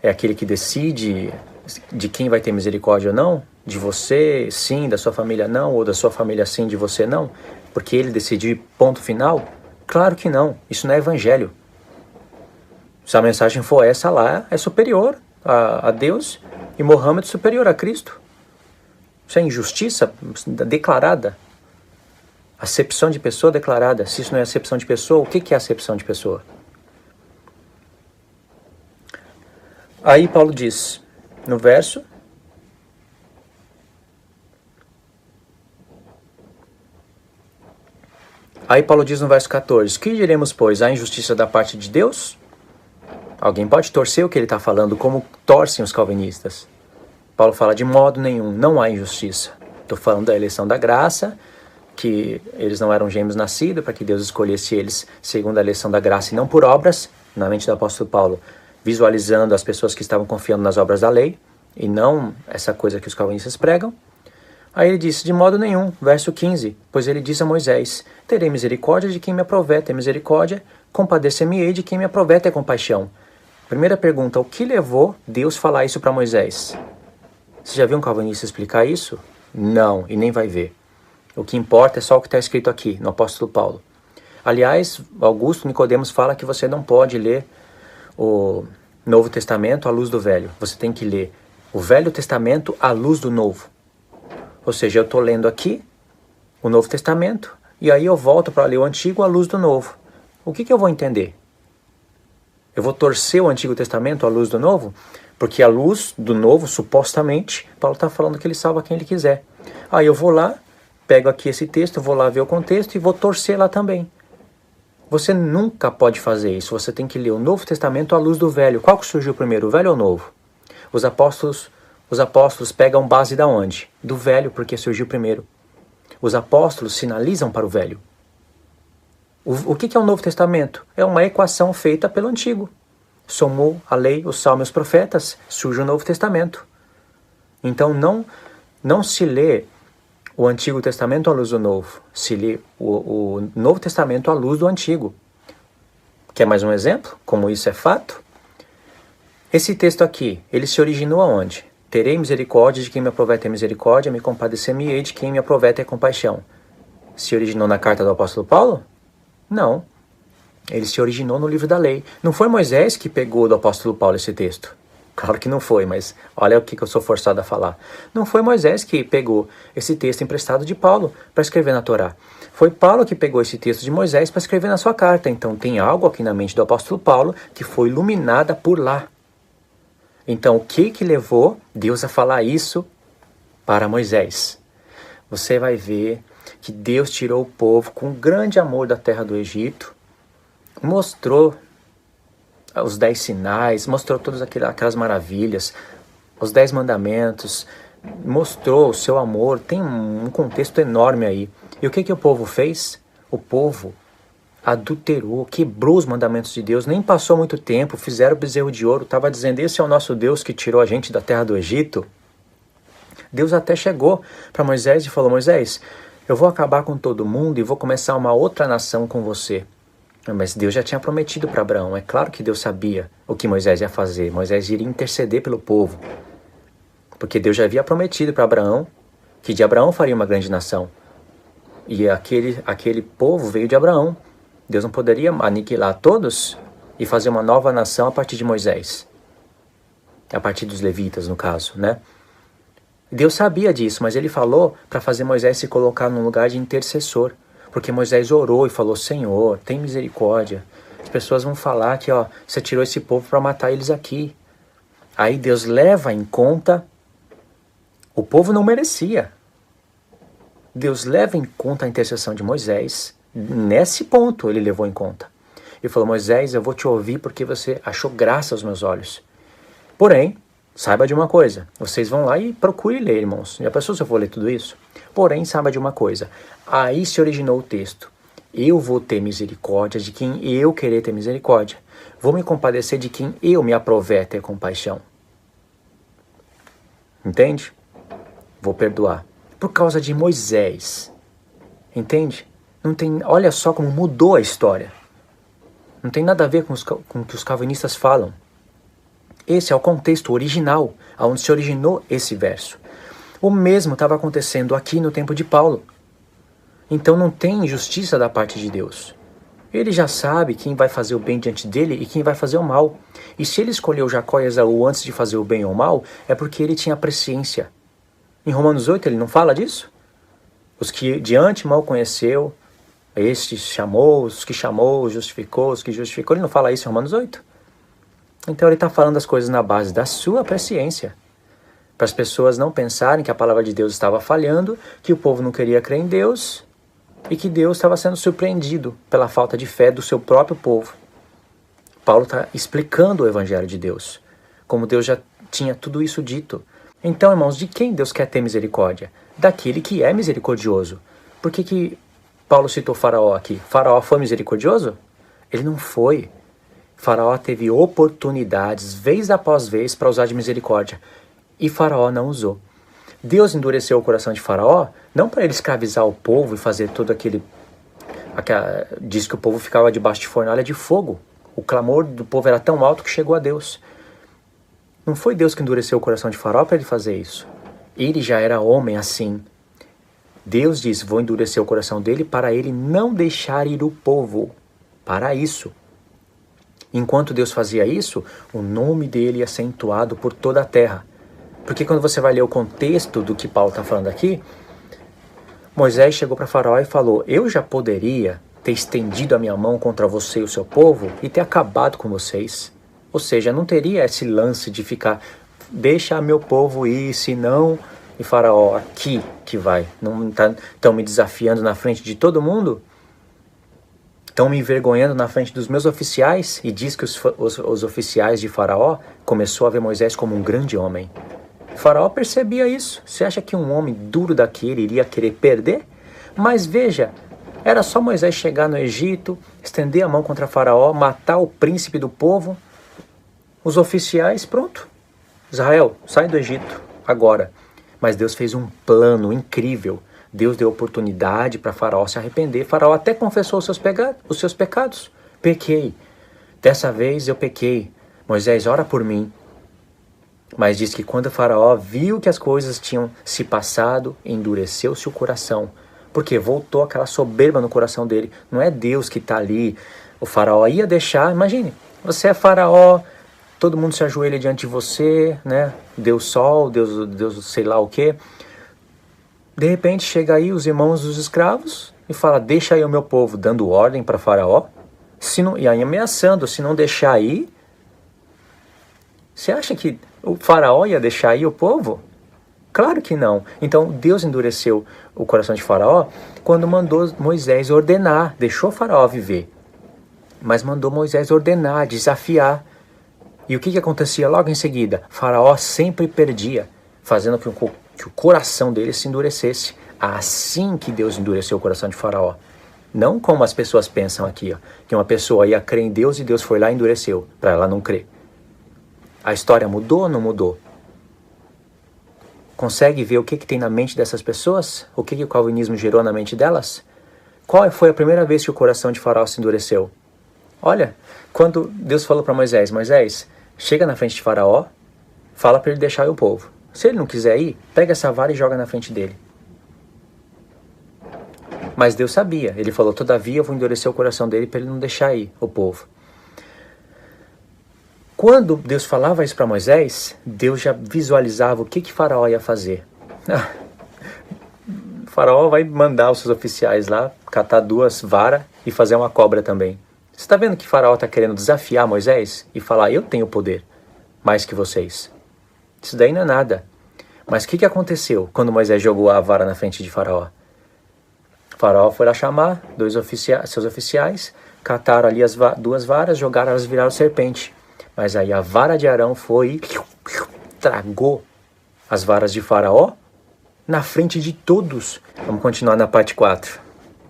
é aquele que decide de quem vai ter misericórdia ou não? De você, sim, da sua família não, ou da sua família sim, de você não? Porque ele decidiu ponto final? Claro que não, isso não é evangelho. Se a mensagem for essa lá, é superior a Deus e Mohammed superior a Cristo. Isso é injustiça declarada. Acepção de pessoa declarada. Se isso não é acepção de pessoa, o que é acepção de pessoa? Aí Paulo diz, no verso, aí Paulo diz no verso 14, que diremos, pois, a injustiça da parte de Deus? Alguém pode torcer o que ele está falando, como torcem os calvinistas. Paulo fala, de modo nenhum, não há injustiça. Estou falando da eleição da graça, que eles não eram gêmeos nascidos, para que Deus escolhesse eles segundo a eleição da graça e não por obras, na mente do apóstolo Paulo, visualizando as pessoas que estavam confiando nas obras da lei, e não essa coisa que os calvinistas pregam. Aí ele disse, de modo nenhum, verso 15, pois ele diz a Moisés, terei misericórdia de quem me aprover ter misericórdia, compadecer-me-ei de quem me aprover ter compaixão. Primeira pergunta, o que levou Deus a falar isso para Moisés? Você já viu um calvinista explicar isso? Não, e nem vai ver. O que importa é só o que está escrito aqui, no apóstolo Paulo. Aliás, Augusto Nicodemos fala que você não pode ler o Novo Testamento à luz do Velho. Você tem que ler o Velho Testamento à luz do Novo. Ou seja, eu estou lendo aqui o Novo Testamento e aí eu volto para ler o Antigo à luz do Novo. O que eu vou entender? Eu vou torcer o Antigo Testamento à luz do Novo? Porque a luz do Novo, supostamente, Paulo está falando que ele salva quem ele quiser. Aí eu vou lá, pego aqui esse texto, vou lá ver o contexto e vou torcer lá também. Você nunca pode fazer isso. Você tem que ler o Novo Testamento à luz do Velho. Qual que surgiu primeiro, o Velho ou o Novo? Os apóstolos pegam base da onde? Do Velho, porque surgiu primeiro. Os apóstolos sinalizam para o Velho. O que é o Novo Testamento? É uma equação feita pelo Antigo. Somou a lei, os salmos e os profetas, surge o Novo Testamento. Então não se lê o Antigo Testamento à luz do Novo, se lê o Novo Testamento à luz do Antigo. Quer mais um exemplo? Como isso é fato? Esse texto aqui, ele se originou aonde? Terei misericórdia de quem me aprover ter misericórdia, me compadecer-me-ei de quem me aprover ter compaixão. Se originou na carta do apóstolo Paulo? Não. Ele se originou no livro da lei. Não foi Moisés que pegou do apóstolo Paulo esse texto. Claro que não foi, mas olha o que eu sou forçado a falar. Não foi Moisés que pegou esse texto emprestado de Paulo para escrever na Torá. Foi Paulo que pegou esse texto de Moisés para escrever na sua carta. Então tem algo aqui na mente do apóstolo Paulo que foi iluminada por lá. Então o que levou Deus a falar isso para Moisés? Você vai ver que Deus tirou o povo com grande amor da terra do Egito, mostrou os 10 sinais, mostrou todas aquelas maravilhas, os 10 mandamentos, mostrou o seu amor, tem um contexto enorme aí. E o que o povo fez? O povo adulterou, quebrou os mandamentos de Deus, nem passou muito tempo, fizeram o bezerro de ouro, estava dizendo, esse é o nosso Deus que tirou a gente da terra do Egito. Deus até chegou para Moisés e falou, Moisés, eu vou acabar com todo mundo e vou começar uma outra nação com você. Mas Deus já tinha prometido para Abraão. É claro que Deus sabia o que Moisés ia fazer. Moisés iria interceder pelo povo. Porque Deus já havia prometido para Abraão que de Abraão faria uma grande nação. E aquele povo veio de Abraão. Deus não poderia aniquilar todos e fazer uma nova nação a partir de Moisés. A partir dos levitas, no caso, né? Deus sabia disso, mas ele falou para fazer Moisés se colocar num lugar de intercessor. Porque Moisés orou e falou, Senhor, tem misericórdia. As pessoas vão falar que você tirou esse povo para matar eles aqui. Aí Deus leva em conta, o povo não merecia. Deus leva em conta a intercessão de Moisés. Nesse ponto ele levou em conta. Ele falou, Moisés, eu vou te ouvir porque você achou graça aos meus olhos. Porém, saiba de uma coisa, vocês vão lá e procurem ler, irmãos. Já pensou se eu vou ler tudo isso? Porém, saiba de uma coisa, aí se originou o texto. Eu vou ter misericórdia de quem eu querer ter misericórdia. Vou me compadecer de quem eu me aprover ter compaixão. Entende? Vou perdoar. Por causa de Moisés. Entende? Olha só como mudou a história. Não tem nada a ver com o que os calvinistas falam. Esse é o contexto original, onde se originou esse verso. O mesmo estava acontecendo aqui no tempo de Paulo. Então não tem injustiça da parte de Deus. Ele já sabe quem vai fazer o bem diante dele e quem vai fazer o mal. E se ele escolheu Jacó e Esaú antes de fazer o bem ou o mal, é porque ele tinha presciência. Em Romanos 8 ele não fala disso? Os que de antemão conheceu, estes chamou, os que chamou, justificou, os que justificou. Ele não fala isso em Romanos 8? Então ele está falando as coisas na base da sua presciência. Para as pessoas não pensarem que a palavra de Deus estava falhando, que o povo não queria crer em Deus e que Deus estava sendo surpreendido pela falta de fé do seu próprio povo. Paulo está explicando o evangelho de Deus, como Deus já tinha tudo isso dito. Então, irmãos, de quem Deus quer ter misericórdia? Daquele que é misericordioso. Por que Paulo citou Faraó aqui? Faraó foi misericordioso? Ele não foi. Faraó teve oportunidades, vez após vez, para usar de misericórdia. E Faraó não usou. Deus endureceu o coração de Faraó, não para ele escravizar o povo e fazer todo diz que o povo ficava debaixo de fornalha de fogo. O clamor do povo era tão alto que chegou a Deus. Não foi Deus que endureceu o coração de Faraó para ele fazer isso. Ele já era homem assim. Deus diz, vou endurecer o coração dele para ele não deixar ir o povo. Para isso. Enquanto Deus fazia isso, o nome dele é acentuado por toda a terra. Porque quando você vai ler o contexto do que Paulo está falando aqui, Moisés chegou para Faraó e falou: eu já poderia ter estendido a minha mão contra você e o seu povo e ter acabado com vocês. Ou seja, não teria esse lance de ficar, deixa meu povo ir, senão... E Faraó, aqui que vai, não estão me desafiando na frente de todo mundo? Estão me envergonhando na frente dos meus oficiais? E diz que os oficiais de Faraó começou a ver Moisés como um grande homem. Faraó percebia isso. Você acha que um homem duro daquele iria querer perder? Mas veja, era só Moisés chegar no Egito, estender a mão contra Faraó, matar o príncipe do povo. Os oficiais, pronto. Israel, sai do Egito, agora. Mas Deus fez um plano incrível. Deus deu oportunidade para Faraó se arrepender. Faraó até confessou os seus pecados. Pequei. Dessa vez eu pequei. Moisés, ora por mim. Mas diz que quando Faraó viu que as coisas tinham se passado, endureceu-se o coração. Porque voltou aquela soberba no coração dele. Não é Deus que está ali. O Faraó ia deixar, imagine, você é Faraó, todo mundo se ajoelha diante de você, né? Deus sol, Deus sei lá o quê. De repente chega aí os irmãos dos escravos e fala, deixa aí o meu povo, dando ordem para Faraó. E aí ameaçando, se não deixar aí, você acha que o Faraó ia deixar aí o povo? Claro que não. Então Deus endureceu o coração de Faraó quando mandou Moisés ordenar, deixou Faraó viver. Mas mandou Moisés ordenar, desafiar. E o que acontecia logo em seguida? Faraó sempre perdia, fazendo que o coração dele se endurecesse. Assim que Deus endureceu o coração de Faraó. Não como as pessoas pensam aqui, ó, que uma pessoa ia crer em Deus e Deus foi lá e endureceu, para ela não crer. A história mudou ou não mudou? Consegue ver o que tem na mente dessas pessoas? O que o calvinismo gerou na mente delas? Qual foi a primeira vez que o coração de Faraó se endureceu? Olha, quando Deus falou para Moisés, Moisés, chega na frente de Faraó, fala para ele deixar o povo. Se ele não quiser ir, pega essa vara e joga na frente dele. Mas Deus sabia, ele falou, todavia eu vou endurecer o coração dele para ele não deixar ir o povo. Quando Deus falava isso para Moisés, Deus já visualizava o que Faraó ia fazer. Faraó vai mandar os seus oficiais lá, catar 2 varas e fazer uma cobra também. Você está vendo que Faraó está querendo desafiar Moisés e falar, eu tenho poder mais que vocês. Isso daí não é nada. Mas o que aconteceu quando Moisés jogou a vara na frente de Faraó? Faraó foi lá chamar seus oficiais, cataram ali as 2 varas, jogaram, elas viraram serpente. Mas aí a vara de Arão foi e tragou as varas de Faraó na frente de todos. Vamos continuar na parte 4.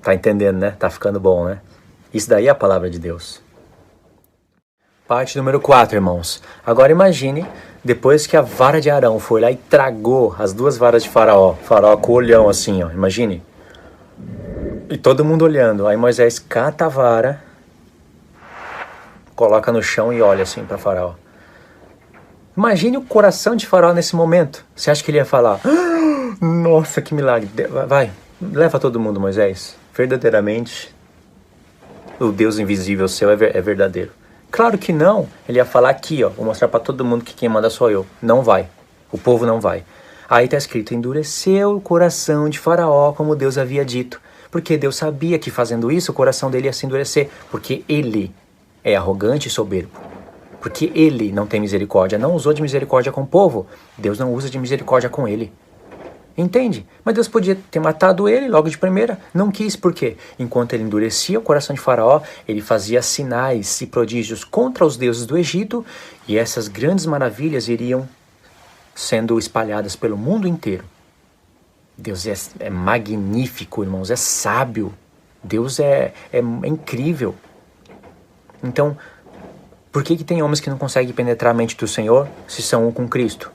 Tá entendendo, né? Tá ficando bom, né? Isso daí é a palavra de Deus. Parte número 4, irmãos. Agora imagine, depois que a vara de Arão foi lá e tragou as 2 varas de Faraó. Faraó com o olhão assim, ó. Imagine. E todo mundo olhando. Aí Moisés cata a vara, coloca no chão e olha assim para Faraó. Imagine o coração de Faraó nesse momento. Você acha que ele ia falar, nossa, que milagre. Vai, leva todo mundo, Moisés. Verdadeiramente, o Deus invisível seu é verdadeiro. Claro que não. Ele ia falar aqui, ó, vou mostrar para todo mundo que quem manda sou eu. Não vai. O povo não vai. Aí está escrito, endureceu o coração de Faraó como Deus havia dito. Porque Deus sabia que fazendo isso o coração dele ia se endurecer. Porque ele é arrogante e soberbo. Porque ele não tem misericórdia. Não usou de misericórdia com o povo. Deus não usa de misericórdia com ele. Entende? Mas Deus podia ter matado ele logo de primeira. Não quis, por quê? Enquanto ele endurecia o coração de Faraó, ele fazia sinais e prodígios contra os deuses do Egito, e essas grandes maravilhas iriam sendo espalhadas pelo mundo inteiro. Deus é magnífico, irmãos, é sábio. Deus é incrível. Então, por que tem homens que não conseguem penetrar a mente do Senhor se são um com Cristo?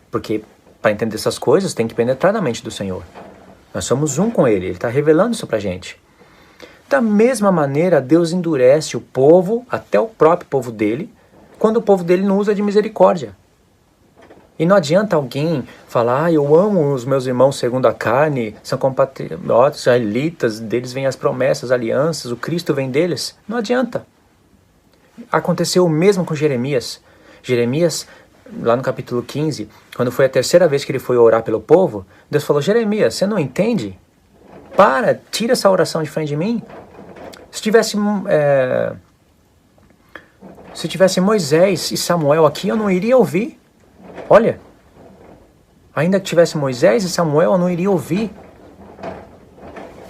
Porque para entender essas coisas, tem que penetrar na mente do Senhor. Nós somos um com Ele. Ele está revelando isso para a gente. Da mesma maneira, Deus endurece o povo, até o próprio povo dele, quando o povo dele não usa de misericórdia. E não adianta alguém falar, eu amo os meus irmãos segundo a carne, são compatriotas, israelitas, deles vêm as promessas, alianças, o Cristo vem deles. Não adianta. Aconteceu o mesmo com Jeremias. Jeremias, lá no capítulo 15, quando foi a 3ª vez que ele foi orar pelo povo, Deus falou, Jeremias, você não entende? Tira essa oração de frente de mim. Se tivesse Moisés e Samuel aqui, eu não iria ouvir. Olha, ainda que tivesse Moisés e Samuel, eu não iria ouvir.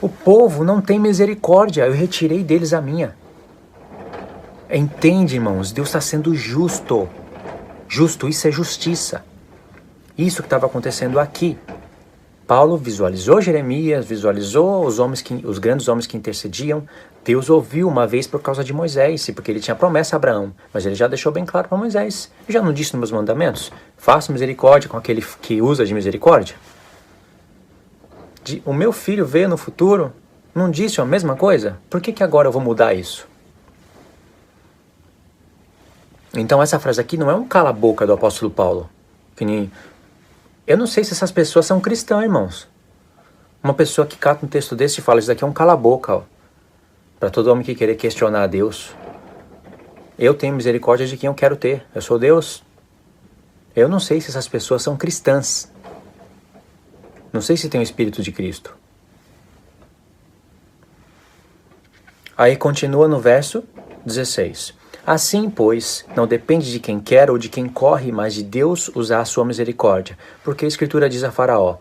O povo não tem misericórdia, eu retirei deles a minha. Entende, irmãos? Deus está sendo justo. Justo, isso é justiça. Isso que estava acontecendo aqui. Paulo visualizou Jeremias, visualizou os grandes homens que intercediam. Deus ouviu uma vez por causa de Moisés, porque ele tinha promessa a Abraão. Mas ele já deixou bem claro para Moisés. Eu já não disse nos meus mandamentos? Faça misericórdia com aquele que usa de misericórdia. O meu filho veio no futuro, não disse a mesma coisa? Por que agora eu vou mudar isso? Então essa frase aqui não é um cala-boca do apóstolo Paulo. Eu não sei se essas pessoas são cristãs, irmãos. Uma pessoa que cata um texto desse e fala, isso daqui é um cala-boca, para todo homem que querer questionar a Deus. Eu tenho misericórdia de quem eu quero ter. Eu sou Deus. Eu não sei se essas pessoas são cristãs. Não sei se tem o Espírito de Cristo. Aí continua no verso 16. Assim, pois, não depende de quem quer ou de quem corre, mas de Deus usar a sua misericórdia. Porque a Escritura diz a Faraó,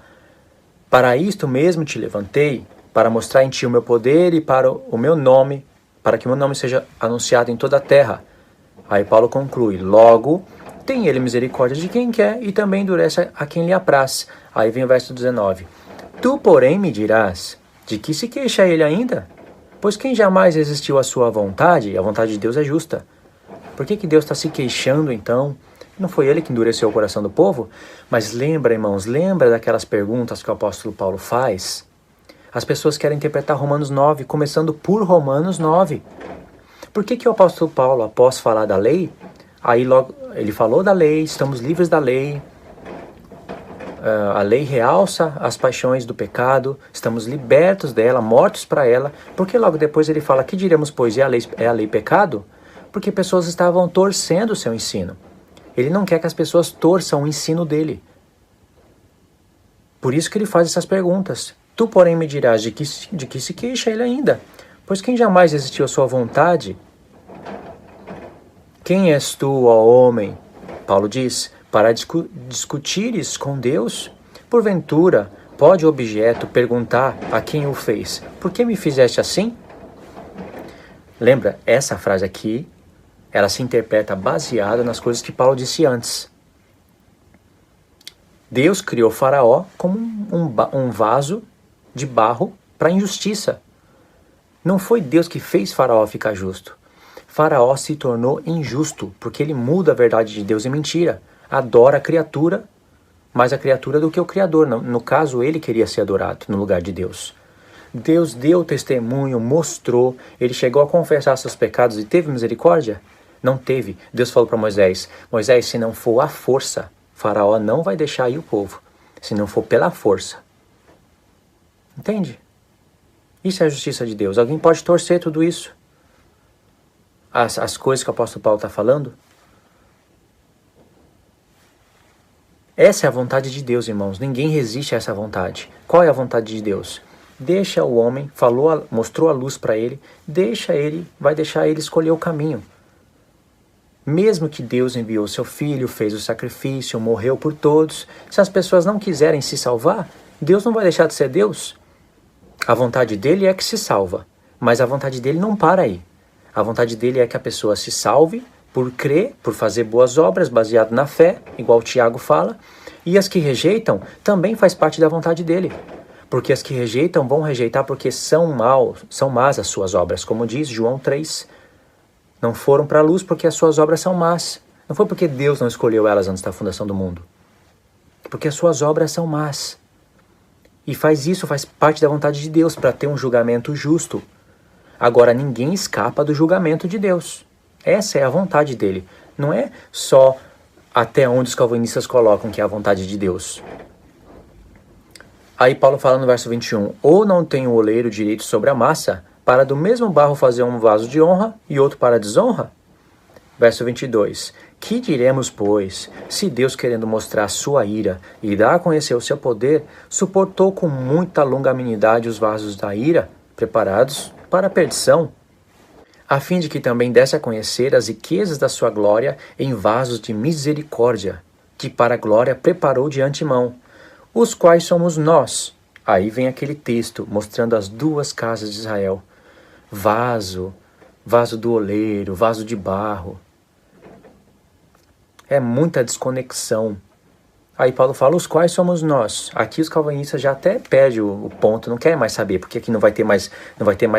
para isto mesmo te levantei, para mostrar em ti o meu poder e para o meu nome, para que o meu nome seja anunciado em toda a terra. Aí Paulo conclui, logo, tem ele misericórdia de quem quer e também endurece a quem lhe apraz. Aí vem o verso 19. Tu, porém, me dirás, de que se queixa ele ainda? Pois quem jamais resistiu à sua vontade, a vontade de Deus é justa. Por que Deus está se queixando, então? Não foi ele que endureceu o coração do povo? Mas lembra, irmãos, lembra daquelas perguntas que o apóstolo Paulo faz? As pessoas querem interpretar Romanos 9, começando por Romanos 9. Por que o apóstolo Paulo, após falar da lei, aí logo ele falou da lei, estamos livres da lei, a lei realça as paixões do pecado, estamos libertos dela, mortos para ela, porque logo depois ele fala, que diremos, pois, é a lei pecado? Porque pessoas estavam torcendo o seu ensino. Ele não quer que as pessoas torçam o ensino dele. Por isso que ele faz essas perguntas. Tu, porém, me dirás de que se queixa ele ainda, pois quem jamais resistiu à sua vontade? Quem és tu, ó homem? Paulo diz, para discutires com Deus? Porventura, pode o objeto perguntar a quem o fez, por que me fizeste assim? Lembra, essa frase aqui, ela se interpreta baseada nas coisas que Paulo disse antes. Deus criou Faraó como um vaso de barro para a injustiça. Não foi Deus que fez Faraó ficar justo. Faraó se tornou injusto, porque ele muda a verdade de Deus em mentira. Adora a criatura, mais a criatura do que o Criador. No caso, ele queria ser adorado no lugar de Deus. Deus deu testemunho, mostrou, ele chegou a confessar seus pecados e teve misericórdia? Não teve. Deus falou para Moisés, Moisés, se não for à força, Faraó não vai deixar ir o povo, se não for pela força. Entende? Isso é a justiça de Deus. Alguém pode torcer tudo isso? As coisas que o apóstolo Paulo está falando? Essa é a vontade de Deus, irmãos. Ninguém resiste a essa vontade. Qual é a vontade de Deus? Deixa o homem, mostrou a luz para ele, vai deixar ele escolher o caminho. Mesmo que Deus enviou seu filho, fez o sacrifício, morreu por todos, se as pessoas não quiserem se salvar, Deus não vai deixar de ser Deus. A vontade dele é que se salva, mas a vontade dele não para aí. A vontade dele é que a pessoa se salve por crer, por fazer boas obras, baseado na fé, igual o Tiago fala, e as que rejeitam também faz parte da vontade dele. Porque as que rejeitam vão rejeitar porque são más as suas obras, como diz João 3. Não foram para a luz porque as suas obras são más. Não foi porque Deus não escolheu elas antes da fundação do mundo. Porque as suas obras são más. E faz parte da vontade de Deus para ter um julgamento justo. Agora, ninguém escapa do julgamento de Deus. Essa é a vontade dele. Não é só até onde os calvinistas colocam que é a vontade de Deus. Aí Paulo fala no verso 21, ou não tem o oleiro direito sobre a massa, para do mesmo barro fazer um vaso de honra e outro para desonra? Verso 22. Que diremos, pois, se Deus, querendo mostrar sua ira e dar a conhecer o seu poder, suportou com muita longanimidade os vasos da ira, preparados para a perdição, a fim de que também desse a conhecer as riquezas da sua glória em vasos de misericórdia, que para a glória preparou de antemão, os quais somos nós. Aí vem aquele texto mostrando as duas casas de Israel. Vaso do oleiro, vaso de barro. É muita desconexão. Aí Paulo fala, os quais somos nós. Aqui os calvinistas já até perdem o ponto, não querem mais saber, porque aqui não vai ter mais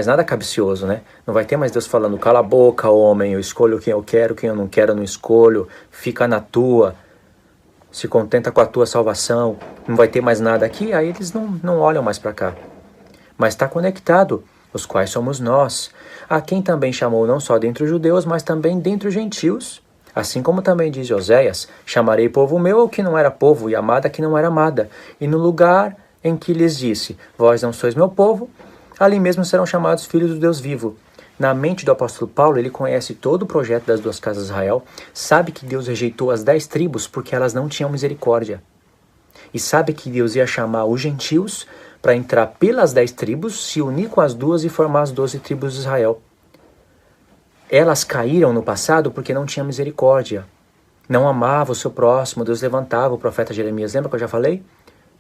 nada cabicioso, né? Não vai ter mais Deus falando, cala a boca, homem, eu escolho quem eu não quero, eu não escolho, fica na tua, se contenta com a tua salvação, não vai ter mais nada aqui, aí eles não olham mais para cá. Mas está conectado, os quais somos nós, a quem também chamou não só dentre os judeus, mas também dentre os gentios. Assim como também diz Oséias, chamarei povo meu ao que não era povo, e amada a que não era amada. E no lugar em que lhes disse, vós não sois meu povo, ali mesmo serão chamados filhos do Deus vivo. Na mente do apóstolo Paulo, ele conhece todo o projeto das duas casas de Israel, sabe que Deus rejeitou as 10 tribos porque elas não tinham misericórdia. E sabe que Deus ia chamar os gentios para entrar pelas 10 tribos, se unir com as duas e formar as 12 tribos de Israel. Elas caíram no passado porque não tinham misericórdia. Não amava o seu próximo. Deus levantava o profeta Jeremias. Lembra que eu já falei?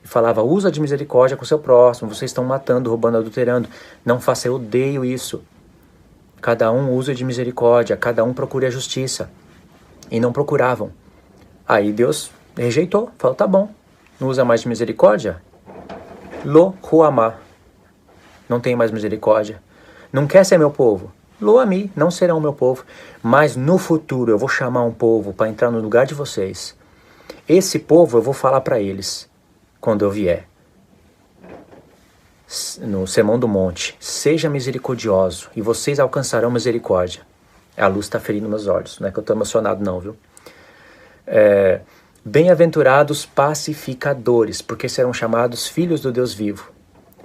E falava, usa de misericórdia com o seu próximo. Vocês estão matando, roubando, adulterando. Não faça, eu odeio isso. Cada um usa de misericórdia. Cada um procure a justiça. E não procuravam. Aí Deus rejeitou. Falou, tá bom. Não usa mais de misericórdia? Lo huamá. Não tem mais misericórdia. Não quer ser meu povo? Lo-ami, não serão meu povo, mas no futuro eu vou chamar um povo para entrar no lugar de vocês. Esse povo eu vou falar para eles, quando eu vier. No Sermão do Monte, seja misericordioso e vocês alcançarão misericórdia. A luz está ferindo meus olhos, não é que eu estou emocionado não, viu? Bem-aventurados pacificadores, porque serão chamados filhos do Deus vivo.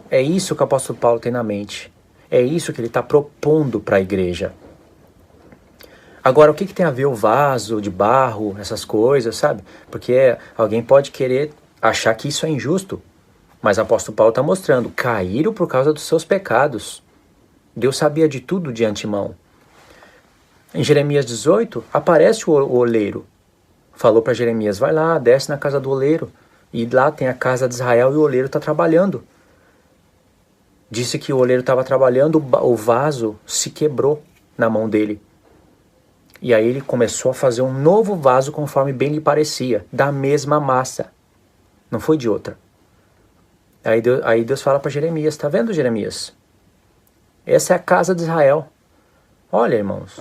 É isso que o apóstolo Paulo tem na mente. É isso que ele está propondo para a igreja. Agora, o que tem a ver o vaso de barro, essas coisas, sabe? Porque alguém pode querer achar que isso é injusto. Mas o apóstolo Paulo está mostrando, caíram por causa dos seus pecados. Deus sabia de tudo de antemão. Em Jeremias 18, aparece o oleiro. Falou para Jeremias, vai lá, desce na casa do oleiro. E lá tem a casa de Israel e o oleiro está trabalhando. Disse que o oleiro estava trabalhando, o vaso se quebrou na mão dele. E aí ele começou a fazer um novo vaso conforme bem lhe parecia, da mesma massa. Não foi de outra. Aí Deus fala para Jeremias, tá vendo, Jeremias? Essa é a casa de Israel. Olha, irmãos,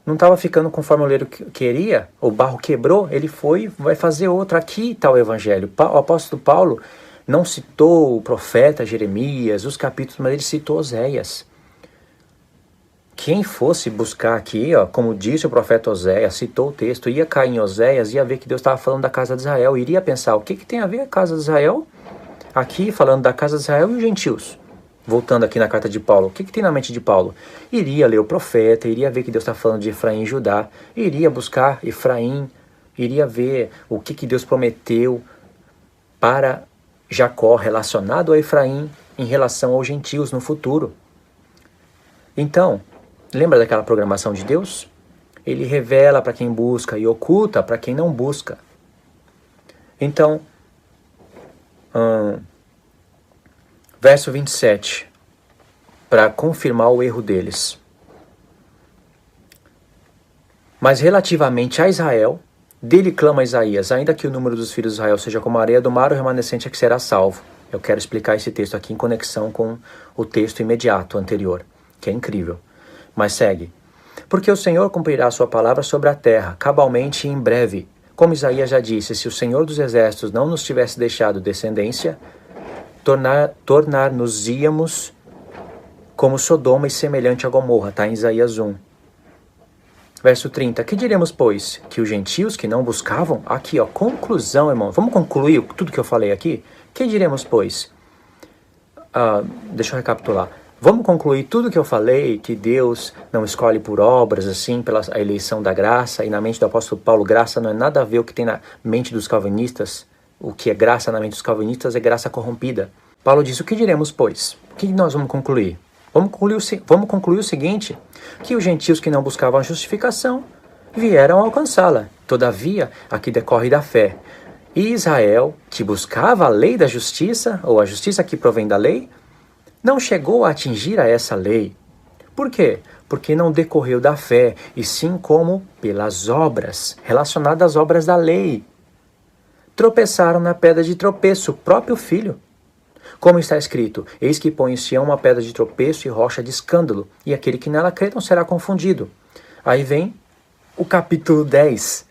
não estava ficando conforme o oleiro queria, o barro quebrou, ele vai fazer outra. Aqui está o evangelho. O apóstolo Paulo não citou o profeta Jeremias, os capítulos, mas ele citou Oséias. Quem fosse buscar aqui, como disse o profeta Oséias, citou o texto, ia cair em Oséias, ia ver que Deus estava falando da casa de Israel, iria pensar, o que tem a ver a casa de Israel? Aqui, falando da casa de Israel e os gentios. Voltando aqui na carta de Paulo, o que tem na mente de Paulo? Iria ler o profeta, iria ver que Deus está falando de Efraim e Judá, iria buscar Efraim, iria ver o que Deus prometeu para Jacó relacionado a Efraim em relação aos gentios no futuro. Então, lembra daquela programação de Deus? Ele revela para quem busca e oculta para quem não busca. Então, verso 27, para confirmar o erro deles. Mas relativamente a Israel, dele clama Isaías, ainda que o número dos filhos de Israel seja como a areia do mar, o remanescente é que será salvo. Eu quero explicar esse texto aqui em conexão com o texto imediato anterior, que é incrível. Mas segue. Porque o Senhor cumprirá a sua palavra sobre a terra, cabalmente e em breve. Como Isaías já disse, se o Senhor dos Exércitos não nos tivesse deixado descendência, tornar-nos-íamos como Sodoma e semelhante a Gomorra, está em Isaías 1. Verso 30, que diremos, pois? Que os gentios que não buscavam? Aqui, conclusão, irmão. Vamos concluir tudo que eu falei aqui? Que diremos, pois? Deixa eu recapitular. Vamos concluir tudo que eu falei, que Deus não escolhe por obras, assim, pela a eleição da graça, e na mente do apóstolo Paulo, graça não é nada a ver o que tem na mente dos calvinistas. O que é graça na mente dos calvinistas é graça corrompida. Paulo diz, o que diremos, pois? O que nós vamos concluir? Vamos concluir o seguinte, que os gentios que não buscavam a justificação vieram alcançá-la. Todavia, aqui decorre da fé. E Israel, que buscava a lei da justiça, ou a justiça que provém da lei, não chegou a atingir a essa lei. Por quê? Porque não decorreu da fé, e sim como pelas obras, relacionadas às obras da lei. Tropeçaram na pedra de tropeço, o próprio filho. Como está escrito, eis que põe em Sião uma pedra de tropeço e rocha de escândalo, e aquele que nela crê não será confundido. Aí vem o capítulo 10,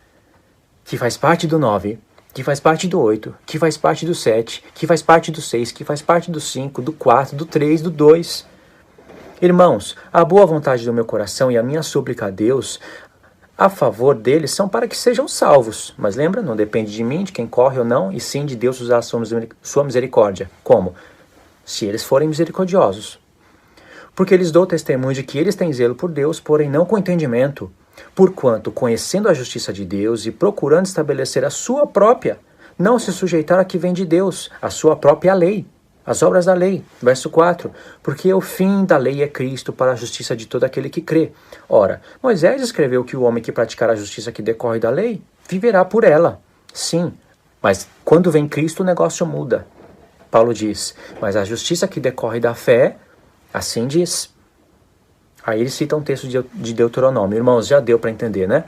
que faz parte do 9, que faz parte do 8, que faz parte do 7, que faz parte do 6, que faz parte do 5, do 4, do 3, do 2. Irmãos, a boa vontade do meu coração e a minha súplica a Deus a favor deles são para que sejam salvos. Mas lembra, não depende de mim, de quem corre ou não, e sim de Deus usar a sua misericórdia. Como? Se eles forem misericordiosos. Porque lhes dou testemunho de que eles têm zelo por Deus, porém não com entendimento. Porquanto, conhecendo a justiça de Deus e procurando estabelecer a sua própria, não se sujeitaram a que vem de Deus, a sua própria lei, as obras da lei. Verso 4, porque o fim da lei é Cristo para a justiça de todo aquele que crê. Ora, Moisés escreveu que o homem que praticar a justiça que decorre da lei, viverá por ela. Sim, mas quando vem Cristo o negócio muda. Paulo diz, mas a justiça que decorre da fé, assim diz. Aí ele cita um texto de Deuteronômio. Irmãos, já deu para entender, né?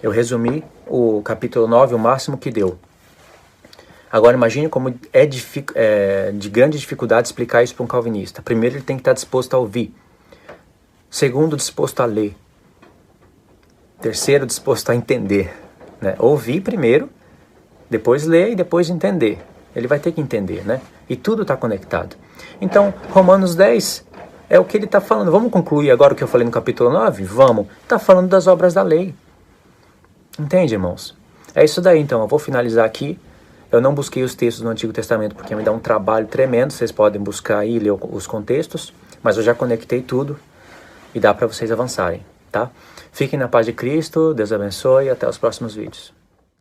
Eu resumi o capítulo 9, o máximo que deu. Agora imagine como é de grande dificuldade explicar isso para um calvinista. Primeiro, ele tem que estar disposto a ouvir. Segundo, disposto a ler. Terceiro, disposto a entender. Né? Ouvir primeiro, depois ler e depois entender. Ele vai ter que entender, né? E tudo está conectado. Então, Romanos 10 é o que ele está falando. Vamos concluir agora o que eu falei no capítulo 9? Vamos. Está falando das obras da lei. Entende, irmãos? É isso daí, então. Eu vou finalizar aqui. Eu não busquei os textos do Antigo Testamento porque me dá um trabalho tremendo. Vocês podem buscar aí e ler os contextos. Mas eu já conectei tudo e dá para vocês avançarem, tá? Fiquem na paz de Cristo. Deus abençoe e até os próximos vídeos.